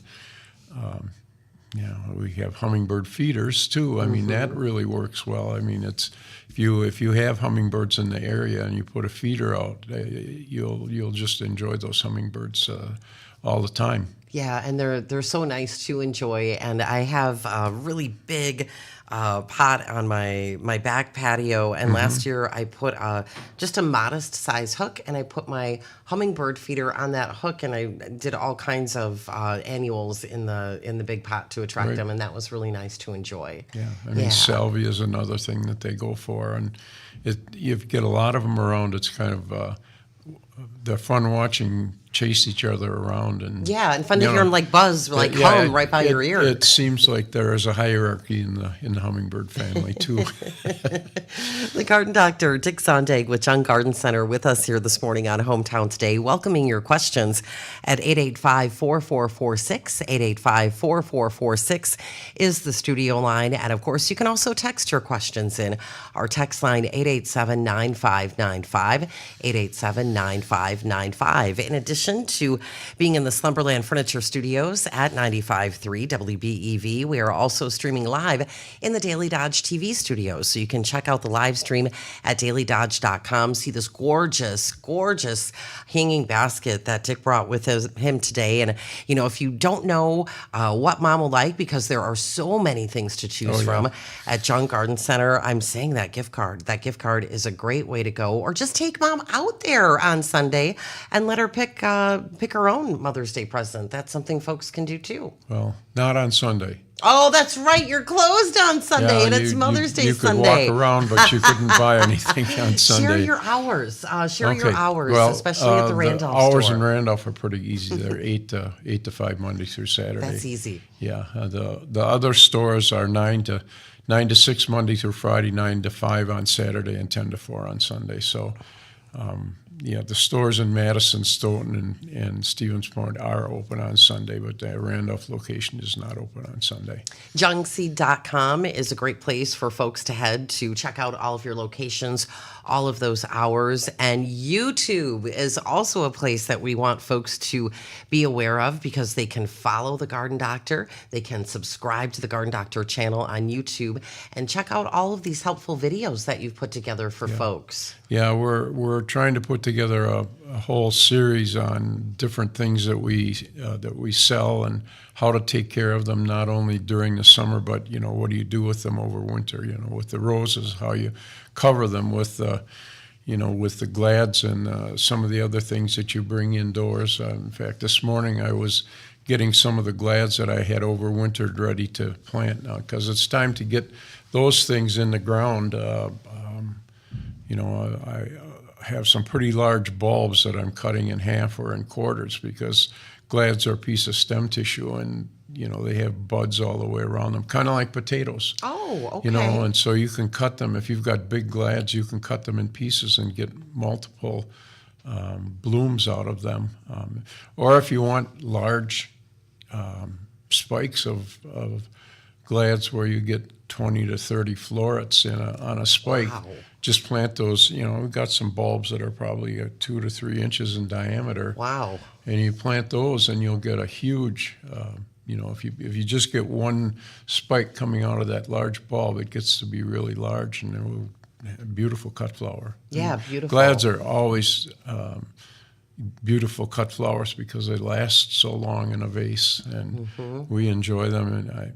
we have hummingbird feeders too. I mean, that really works well. I mean, it's if you have hummingbirds in the area and you put a feeder out, you'll just enjoy those hummingbirds all the time. Yeah, and they're so nice to enjoy. And I have a really big pot on my back patio. And last year I put just a modest size hook, and I put my hummingbird feeder on that hook, and I did all kinds of annuals in the big pot to attract them, and that was really nice to enjoy. Yeah, I mean, salvia is another thing that they go for, and you get a lot of them around. It's kind of they're fun watching chase each other around, and and fun to hear them like buzz, like hum right by your ear. It seems like there is a hierarchy in the hummingbird family too. The Garden Doctor, Dick Zondag with Young Garden Center, with us here this morning on Hometown Today, welcoming your questions at 885-4446. 885-4446 is the studio line, and of course you can also text your questions in. Our text line 887-9595, 887-9595. In addition to being in the Slumberland Furniture Studios at 95.3 WBEV, we are also streaming live in the Daily Dodge TV studios. So you can check out the live stream at dailydodge.com. See this gorgeous, gorgeous hanging basket that Dick brought with him today. And, if you don't know what Mom will like, because there are so many things to choose from at Young Garden Center, I'm saying that gift card. That gift card is a great way to go. Or just take Mom out there on Sunday and let her pick her own Mother's Day present. That's something folks can do too. Well, not on Sunday. Oh, that's right. You're closed on Sunday, and it's Mother's Day Sunday. You could walk around, but you couldn't buy anything on Sunday. Share your hours. Especially at the Randolph store. Hours store. in Randolph are pretty easy. They're 8 to 5 Monday through Saturday. That's easy. Yeah. The other stores are 9 to 6 Monday through Friday, 9 to 5 on Saturday, and 10 to 4 on Sunday. So, the stores in Madison, Stoughton, and Stevens Point are open on Sunday, but the Randolph location is not open on Sunday. Jungseed.com is a great place for folks to head to check out all of your locations, all of those hours. And YouTube is also a place that we want folks to be aware of, because they can follow the Garden Doctor. They can subscribe to the Garden Doctor channel on YouTube and check out all of these helpful videos that you've put together for folks. Yeah, we're trying to put together a whole series on different things that we sell and how to take care of them, not only during the summer, but what do you do with them over winter? With the roses, how you cover them with the glads and some of the other things that you bring indoors. In fact, this morning I was getting some of the glads that I had overwintered ready to plant now, because it's time to get those things in the ground. I have some pretty large bulbs that I'm cutting in half or in quarters, because glads are a piece of stem tissue, and they have buds all the way around them, kind of like potatoes. Oh, okay. And so you can cut them. If you've got big glads, you can cut them in pieces and get multiple blooms out of them. Or if you want large spikes of glads where you get 20 to 30 florets on a spike. Wow. Just plant those. We've got some bulbs that are probably 2 to 3 inches in diameter. Wow! And you plant those, and you'll get a huge. If you just get one spike coming out of that large bulb, it gets to be really large, and they're a beautiful cut flower. Yeah, beautiful. Glads are always beautiful cut flowers because they last so long in a vase, and we enjoy them. And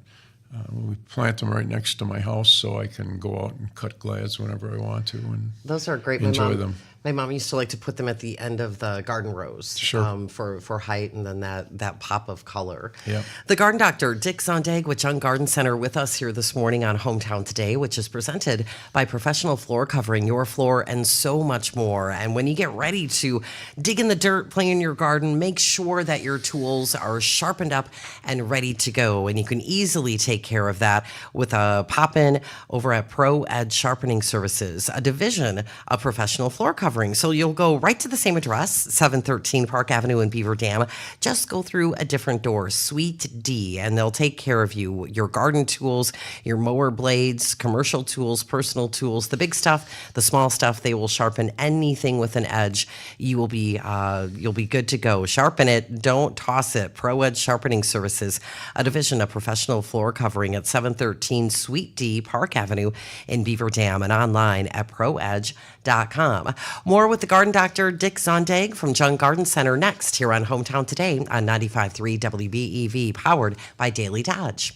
we plant them right next to my house, so I can go out and cut glads whenever I want to. And those are great. Enjoy them. My mom used to like to put them at the end of the garden rows, for height, and then that pop of color. Yeah. The Garden Doctor, Dick Zondag with Young Garden Center, with us here this morning on Hometown Today, which is presented by Professional Floor Covering, your floor, and so much more. And when you get ready to dig in the dirt, play in your garden, make sure that your tools are sharpened up and ready to go. And you can easily take care of that with a pop-in over at Pro Ed Sharpening Services, a division of Professional Floor Covering. Covering. So you'll go right to the same address, 713 Park Avenue in Beaver Dam. Just go through a different door, Suite D, and they'll take care of you. Your garden tools, your mower blades, commercial tools, personal tools, the big stuff, the small stuff, they will sharpen anything with an edge. You'll be good to go. Sharpen it, don't toss it. Pro Edge Sharpening Services, a division of Professional Floor Covering at 713 Suite D, Park Avenue in Beaver Dam, and online at proedge.com. More with the Garden Doctor, Dick Zondag from Jung Garden Center next here on Hometown Today on 95.3 WBEV, powered by Daily Dodge.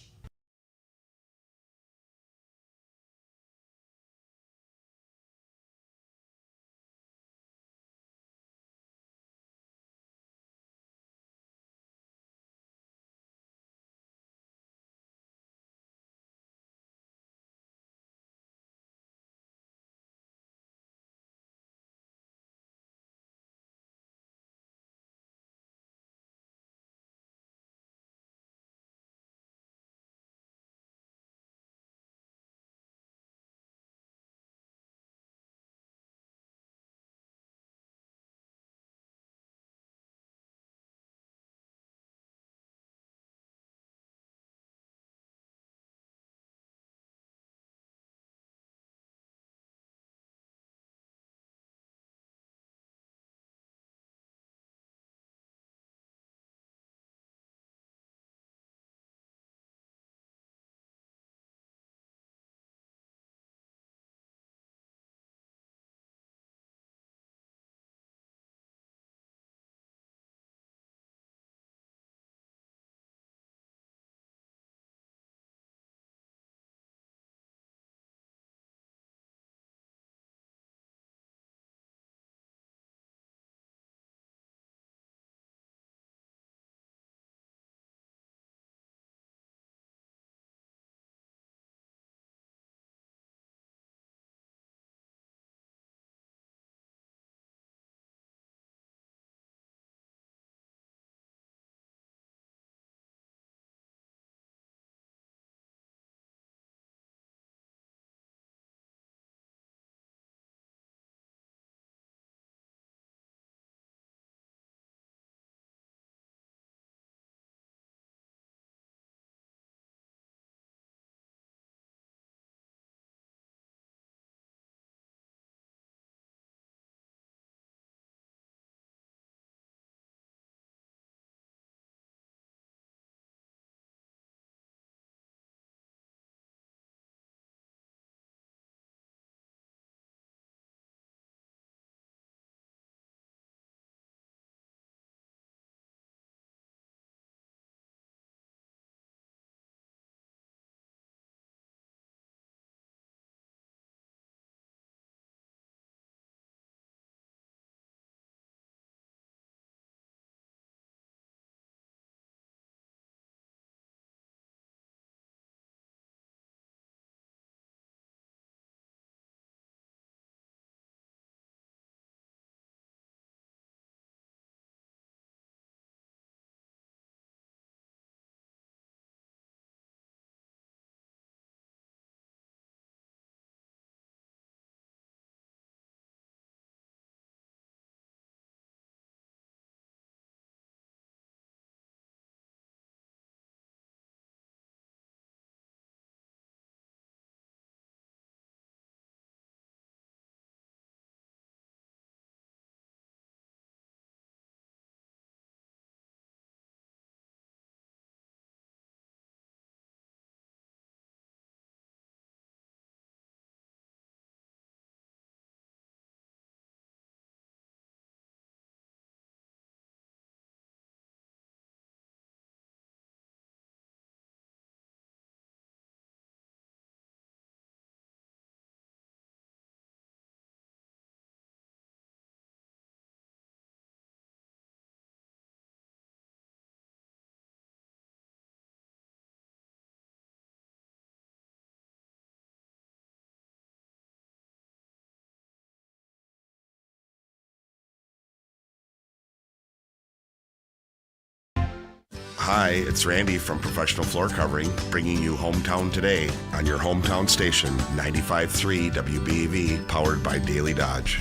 Hi, it's Randy from Professional Floor Covering, bringing you Hometown Today on your hometown station, 95.3 WBEV, powered by Daily Dodge.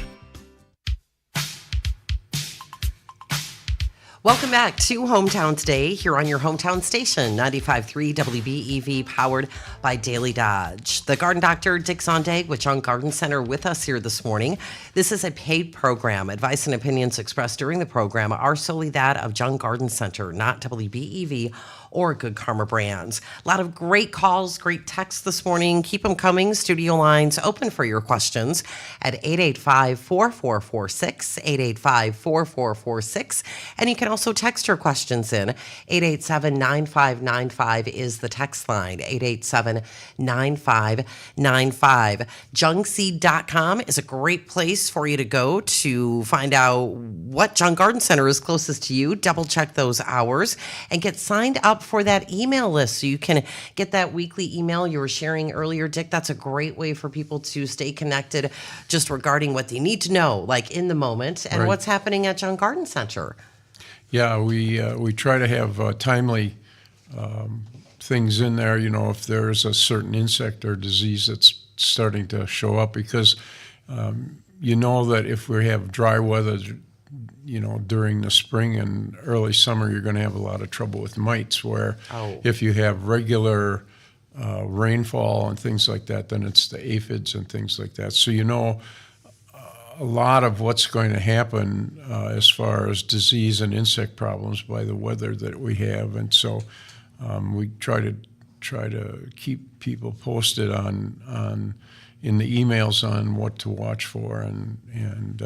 Welcome back to Hometown Today here on your hometown station, 95.3 WBEV, powered by Daily Dodge. The Garden Doctor, Dick Zondag with Young Garden Center with us here this morning. This is a paid program. Advice and opinions expressed during the program are solely that of Young Garden Center, not WBEV or Good Karma Brands. A lot of great calls, great texts this morning. Keep them coming. Studio lines open for your questions at 885-4446, 885-4446. And you can also text your questions in. 887-9595 is the text line, 887-9595. Jungseed.com is a great place for you to go to find out what Young Garden Center is closest to you, double check those hours, and get signed up for that email list so you can get that weekly email you were sharing earlier, Dick. That's a great way for people to stay connected just regarding what they need to know, like in the moment, and Right. what's happening at Young Garden Center. Yeah, we try to have timely things in there, you know, if there's a certain insect or disease that's starting to show up, because you know that if we have dry weather, you know, during the spring and early summer, you're going to have a lot of trouble with mites, where if you have regular rainfall and things like that, then it's the aphids and things like that. So, you know, a lot of what's going to happen as far as disease and insect problems by the weather that we have. And so we try to keep people posted on in the emails on what to watch for and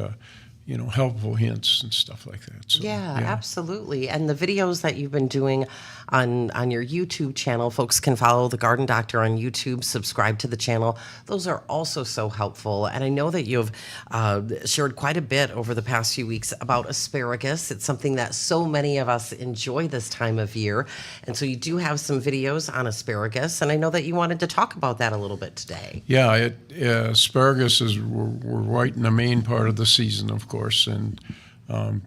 you know, helpful hints and stuff like that. So, Yeah, absolutely. And the videos that you've been doing on your YouTube channel, folks can follow the Garden Doctor on YouTube, subscribe to the channel. Those are also so helpful. And I know that you've shared quite a bit over the past few weeks about asparagus. It's something that so many of us enjoy this time of year. And so you do have some videos on asparagus. And I know that you wanted to talk about that a little bit today. Yeah, asparagus is we're right in the main part of the season, of course, and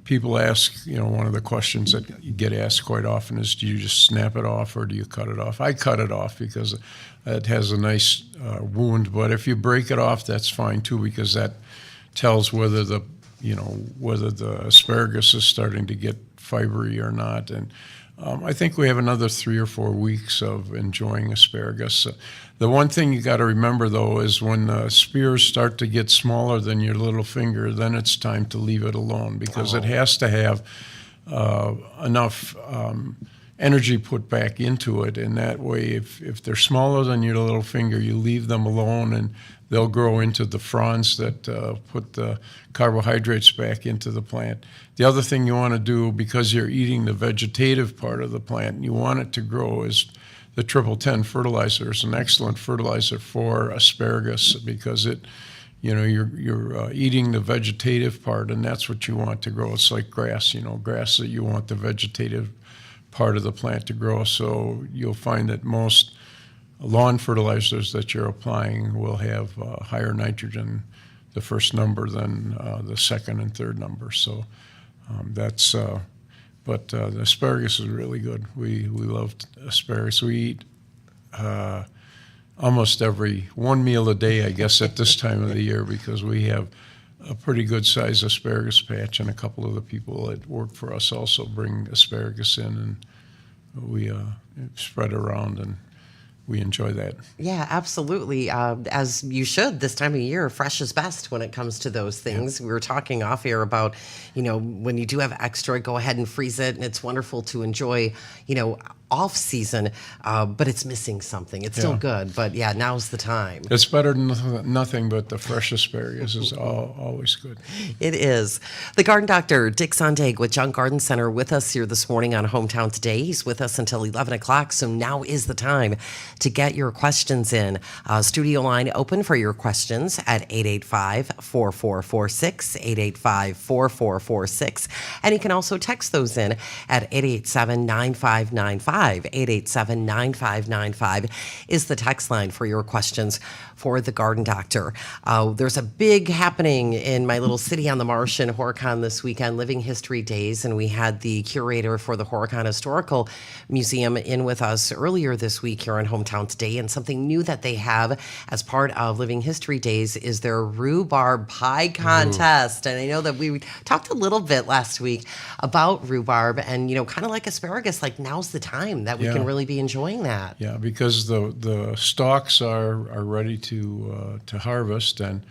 people ask, you know, one of the questions that you get asked quite often is, do you just snap it off or do you cut it off? I cut it off because it has a nice wound, but if you break it off, that's fine too, because that tells whether the asparagus is starting to get fibery or not. And I think we have another 3 or 4 weeks of enjoying asparagus. The one thing you got to remember, though, is when the spears start to get smaller than your little finger, then it's time to leave it alone, because it has to have enough energy put back into it. And that way, if they're smaller than your little finger, you leave them alone and they'll grow into the fronds that put the carbohydrates back into the plant. The other thing you want to do, because you're eating the vegetative part of the plant and you want it to grow, is the Triple 10 fertilizer is an excellent fertilizer for asparagus, because it, you know, you're eating the vegetative part, and that's what you want to grow. It's like grass, you know, grass that you want the vegetative part of the plant to grow. So you'll find that most lawn fertilizers that you're applying will have higher nitrogen, the first number, than the second and third number. So that's. But the asparagus is really good. We love asparagus. We eat almost one meal a day, I guess, at this time of the year, because we have a pretty good size asparagus patch, and a couple of the people that work for us also bring asparagus in, and we spread around, and we enjoy that. Yeah, absolutely. As you should this time of year. Fresh is best when it comes to those things. Yeah. We were talking off air about, you know, when you do have extra, go ahead and freeze it. And it's wonderful to enjoy, you know, off season, but it's missing something. It's still good, but yeah, now's the time. It's better than nothing, but the fresh asparagus is always good. It is. The Garden Doctor, Dick Zondag with Young Garden Center, with us here this morning on Hometown Today. He's with us until 11 o'clock, so now is the time to get your questions in. Studio line open for your questions at 885-4446, 885-4446, and you can also text those in at 887-9595. 855-887-9595 is the text line for your questions for the Garden Doctor. There's a big happening in my little city on the marsh in Horicon this weekend, Living History Days, and we had the curator for the Horicon Historical Museum in with us earlier this week here on Hometown Today. And something new that they have as part of Living History Days is their rhubarb pie contest. And I know that we talked a little bit last week about rhubarb, and kind of like asparagus, like now's the time that we can really be enjoying that. Yeah, because the stalks are ready to harvest, and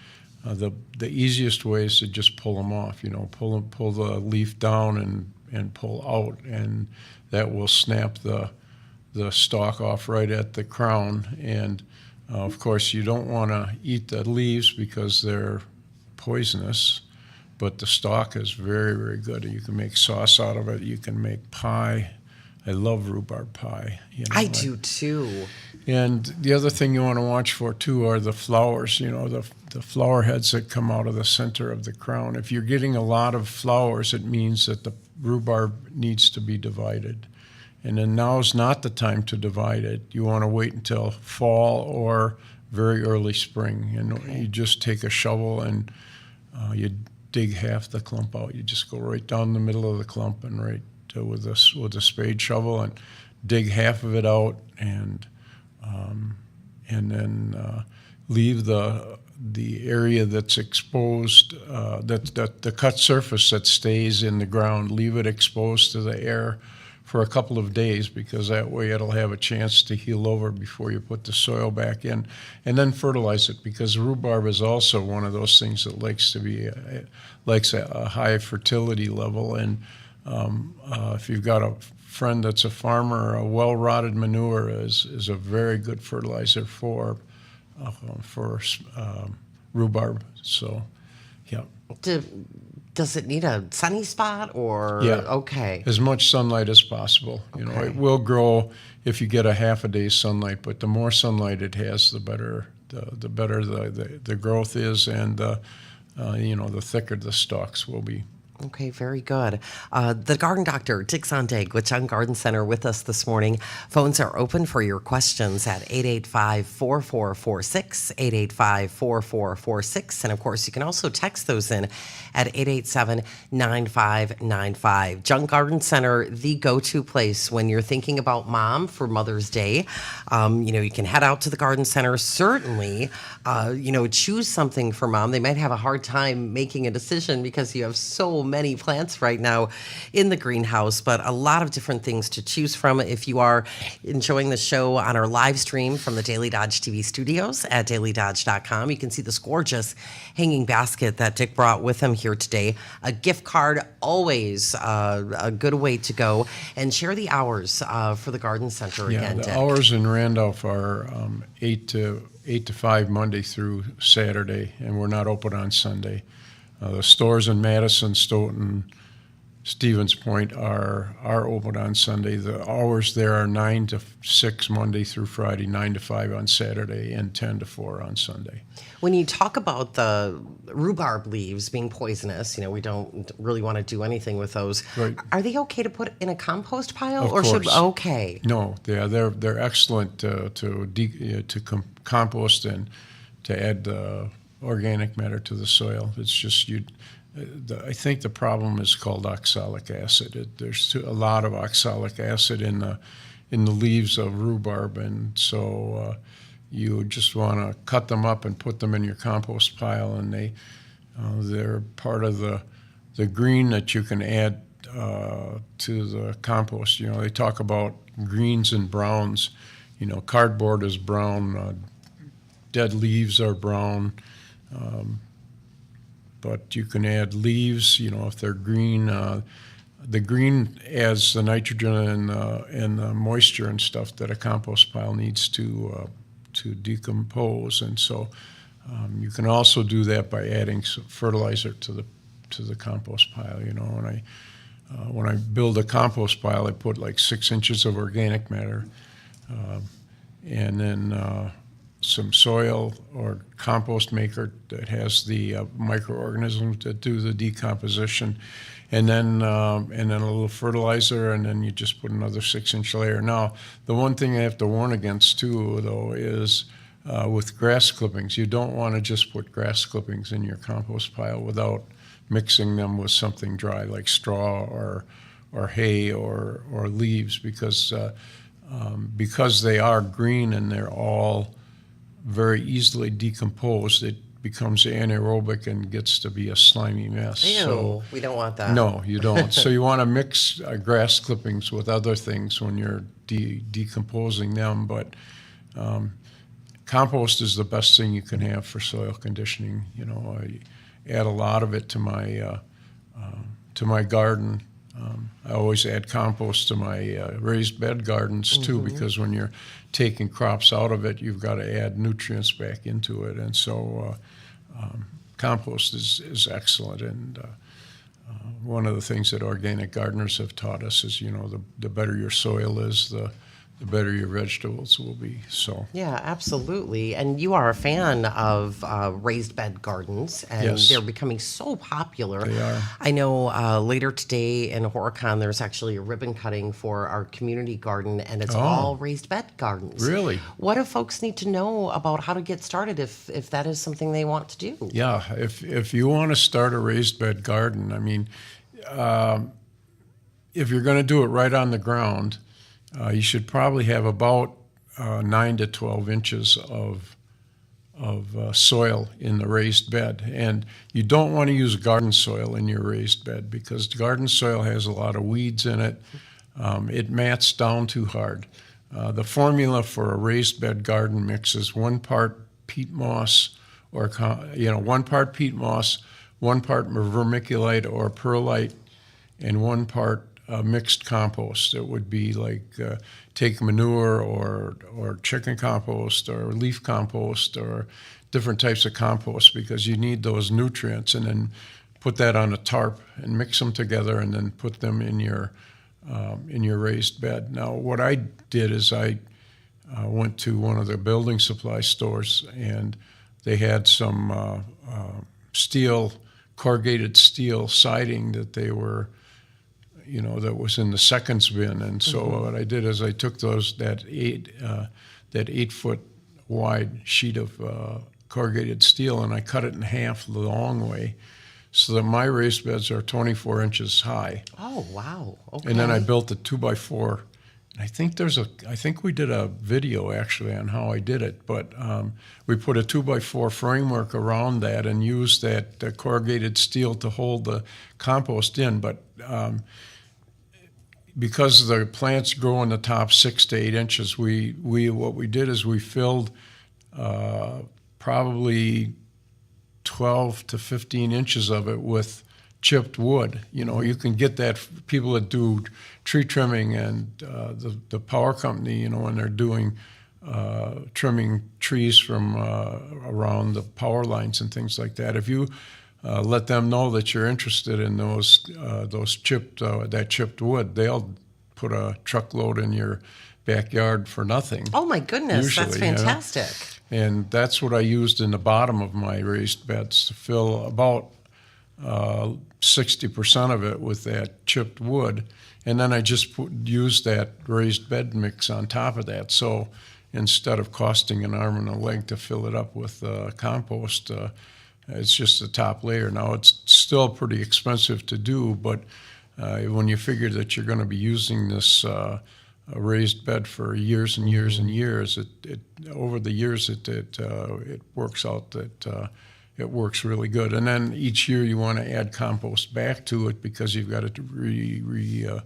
the easiest way is to just pull them off. Pull the leaf down and pull out, and that will snap the stalk off right at the crown. And of course, you don't want to eat the leaves because they're poisonous, but the stalk is very, very good. You can make sauce out of it. You can make pie. I love rhubarb pie. I do too. And the other thing you want to watch for too are the flowers. The flower heads that come out of the center of the crown. If you're getting a lot of flowers, it means that the rhubarb needs to be divided. And then now's not the time to divide it. You want to wait until fall or very early spring. You just take a shovel and you dig half the clump out. You just go right down the middle of the clump and right with a spade shovel and dig half of it out, and then leave the area that's exposed, that the cut surface that stays in the ground, leave it exposed to the air for a couple of days, because that way it'll have a chance to heal over before you put the soil back in, and then fertilize it, because rhubarb is also one of those things that likes a high fertility level. And if you've got a friend that's a farmer, a well-rotted manure is a very good fertilizer for rhubarb. So, yeah. Does it need a sunny spot or? Yeah. Okay. As much sunlight as possible. It will grow if you get a half a day's sunlight, but the more sunlight it has, the better the growth is, and the thicker the stalks will be. Okay, very good. The Garden Doctor, Dick Zondag with Young Garden Center with us this morning. Phones are open for your questions at 885-4446, 885-4446. And of course, you can also text those in at 887-9595. Young Garden Center, the go-to place when you're thinking about mom for Mother's Day. You can head out to the Garden Center. Certainly, choose something for mom. They might have a hard time making a decision because you have so many plants right now in the greenhouse, but a lot of different things to choose from. If you are enjoying the show on our live stream from the Daily Dodge TV studios at dailydodge.com, you can see this gorgeous hanging basket that Dick brought with him here today. A gift card, always a good way to go. And share the hours for the Garden Center again, the Dick. hours in Randolph are 8 to 5 Monday through Saturday, and we're not open on Sunday. The stores in Madison, Stoughton, Stevens Point are open on Sunday. The hours there are 9 to 6 Monday through Friday, 9 to 5 on Saturday, and 10 to 4 on Sunday. When you talk about the rhubarb leaves being poisonous, we don't really want to do anything with those. Right. Are they okay to put in a compost pile? Of or course. Okay. No, they're excellent to compost and to add organic matter to the soil. It's just I think the problem is called oxalic acid. There's a lot of oxalic acid in the leaves of rhubarb, and so you just want to cut them up and put them in your compost pile, and they're part of the green that you can add to the compost. They talk about greens and browns. Cardboard is brown, dead leaves are brown. But you can add leaves, if they're green. The green adds the nitrogen and the moisture and stuff that a compost pile needs to decompose. And so you can also do that by adding some fertilizer to the compost pile. When I build a compost pile, I put like 6 inches of organic matter, and then some soil or compost maker that has the microorganisms that do the decomposition, and then a little fertilizer, and then you just put another 6-inch layer. Now, the one thing I have to warn against too, though, is with grass clippings. You don't want to just put grass clippings in your compost pile without mixing them with something dry like straw or hay or leaves, because they are green and they're all very easily decomposed. It becomes anaerobic and gets to be a slimy mess. Ew, we don't want that. No, you don't. So you want to mix grass clippings with other things when you're decomposing them. But compost is the best thing you can have for soil conditioning. You know, I add a lot of it to my garden. I always add compost to my raised bed gardens too, because when you're taking crops out of it, you've got to add nutrients back into it. And so compost is excellent. And one of the things that organic gardeners have taught us is, you know, the better your soil is, the better your vegetables will be. So Yeah, absolutely. And you are a fan of raised bed gardens, and Yes. they're becoming so popular. They are. I know later today in Horicon, there's actually a ribbon cutting for our community garden, and it's all raised bed gardens. Really? What do folks need to know about how to get started if that is something they want to do? yeah, if you want to start a raised bed garden, I mean, if you're going to do it right on the ground, you should probably have about 9 to 12 inches of soil in the raised bed. And you don't want to use garden soil in your raised bed, because garden soil has a lot of weeds in it. It mats down too hard. The formula for a raised bed garden mix is 1 part peat moss, or 1 part peat moss, 1 part vermiculite or perlite, and 1 part mixed compost. It would be like take manure or chicken compost or leaf compost or different types of compost, because you need those nutrients, and then put that on a tarp and mix them together and then put them in your raised bed. Now, what I did is I went to one of the building supply stores, and they had some corrugated steel siding that they were, that was in the seconds bin. And so what I did is I took that 8-foot wide sheet of corrugated steel, and I cut it in half the long way, so that my raised beds are 24 inches high. Oh, wow. Okay. And then I built a 2x4. And I think we did a video actually on how I did it, but we put a 2x4 framework around that and used that corrugated steel to hold the compost in. But because the plants grow in the top 6 to 8 inches, what we did is we filled probably 12 to 15 inches of it with chipped wood. You can get that, people that do tree trimming and the power company, when they're doing trimming trees from around the power lines and things like that. If you let them know that you're interested in those chipped wood, they'll put a truckload in your backyard for nothing. Oh my goodness, Usually, that's fantastic. And that's what I used in the bottom of my raised beds, to fill about 60% of it with that chipped wood, and then I just used that raised bed mix on top of that. So instead of costing an arm and a leg to fill it up with compost, it's just the top layer. Now, it's still pretty expensive to do, but when you figure that you're going to be using this raised bed for years and years and years, over the years it works out that it works really good. And then each year you want to add compost back to it, because you've got to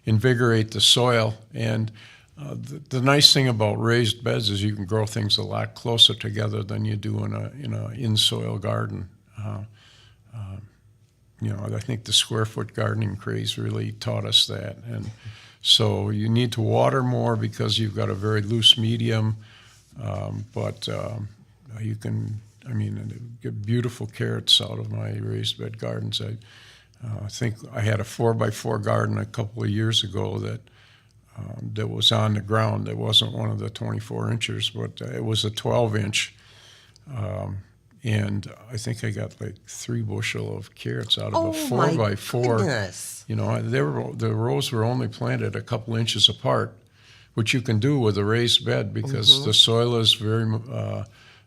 invigorate the soil. And the nice thing about raised beds is you can grow things a lot closer together than you do in a in-soil garden. I think the square foot gardening craze really taught us that. And so you need to water more because you've got a very loose medium, but you can, get beautiful carrots out of my raised bed gardens. I think I had a 4x4 garden a couple of years ago that was on the ground. It wasn't one of the 24 inches, but it was a 12 inch and I think I got like 3 bushel of carrots out of a Oh 4x4. goodness. You know, the rows were only planted a couple inches apart, which you can do with a raised bed because the soil is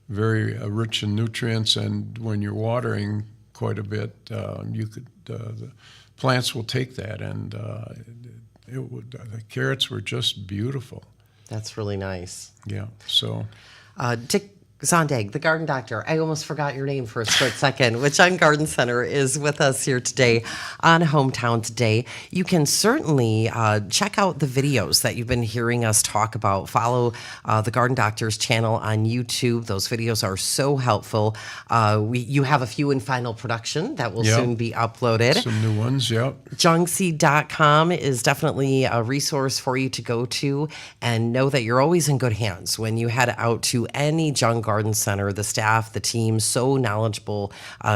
very rich in nutrients, and when you're watering quite a bit, the plants will take that, and the carrots were just beautiful. That's really nice. Yeah, so. Dick Zondag, the garden doctor. I almost forgot your name for a split second. Which on Garden Center is with us here today on Hometown Today. You can certainly check out the videos that you've been hearing us talk about. Follow the Garden Doctor's channel on YouTube. Those videos are so helpful. You have a few in final production that will soon be uploaded. Some new ones, yep. Jungseed.com is definitely a resource for you to go to, and know that you're always in good hands when you head out to any Jung Garden Center. The staff, the team, so knowledgeable.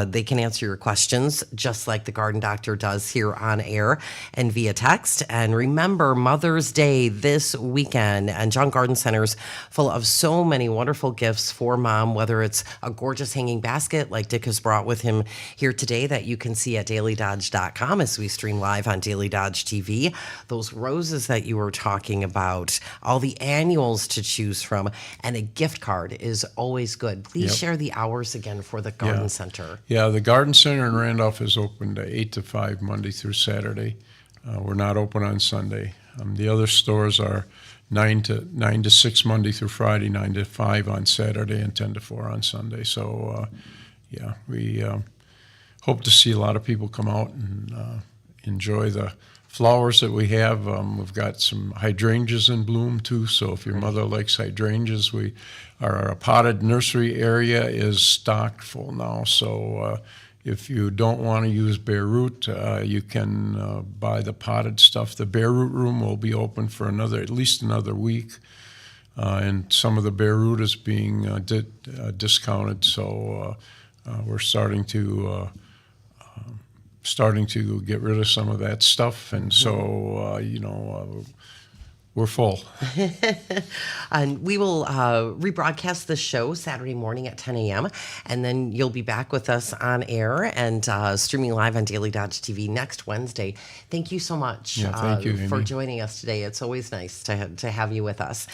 They can answer your questions just like the Garden Doctor does here on air and via text. And remember, Mother's Day this weekend, and Jung Garden Center's full of so many wonderful gifts for mom, whether it's a gorgeous hanging basket like Dick has brought with him here today that you can see at dailydodge.com as we stream live on Daily Dodge TV. Those roses that you were talking about, all the annuals to choose from, and a gift card is always good. Please share the hours again for the Garden Center. Yeah, the Garden Center in Randolph is open to 8 to 5 Monday through Saturday. We're not open on Sunday. The other stores are 9 to 6 Monday through Friday, 9 to 5 on Saturday, and 10 to 4 on Sunday. So, we hope to see a lot of people come out and enjoy the flowers that we have. We've got some hydrangeas in bloom too, so if your mother likes hydrangeas, our potted nursery area is stocked full now. So if you don't want to use bare root, you can buy the potted stuff. The bare root room will be open for at least another week, and some of the bare root is being discounted. So we're starting to get rid of some of that stuff, and so we're full. And we will rebroadcast the show Saturday morning at 10 a.m. And then you'll be back with us on air and streaming live on Daily Dodge TV next Wednesday. Thank you so much thank you, for Amy. joining us today. It's always nice to have you with us.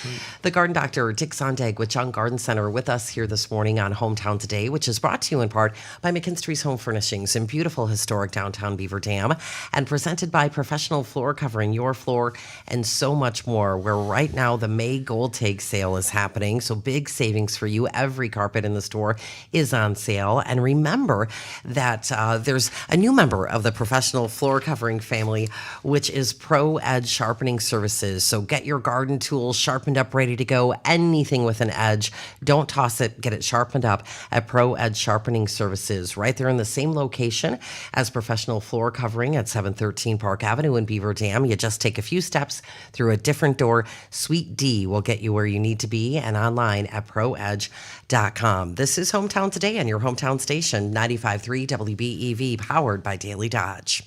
The Garden Doctor, Dick Zondag with Jung Garden Center with us here this morning on Hometown Today, which is brought to you in part by McKinstry's Home Furnishings in beautiful historic downtown Beaver Dam, and presented by Professional Floor Covering Your Floor, and so much more, where right now the May Gold Take sale is happening. So big savings for you. Every carpet in the store is on sale. And remember that there's a new member of the Professional Floor Covering family, which is Pro Edge Sharpening Services. So get your garden tools sharpened up, ready to go. Anything with an edge, don't toss it. Get it sharpened up at Pro Edge Sharpening Services. Right there in the same location as Professional Floor Covering at 713 Park Avenue in Beaver Dam. You just take a few steps through a different door. Sweet D will get you where you need to be, and online at proedge.com. This is Hometown Today on your hometown station, 95.3 WBEV, powered by Daily Dodge.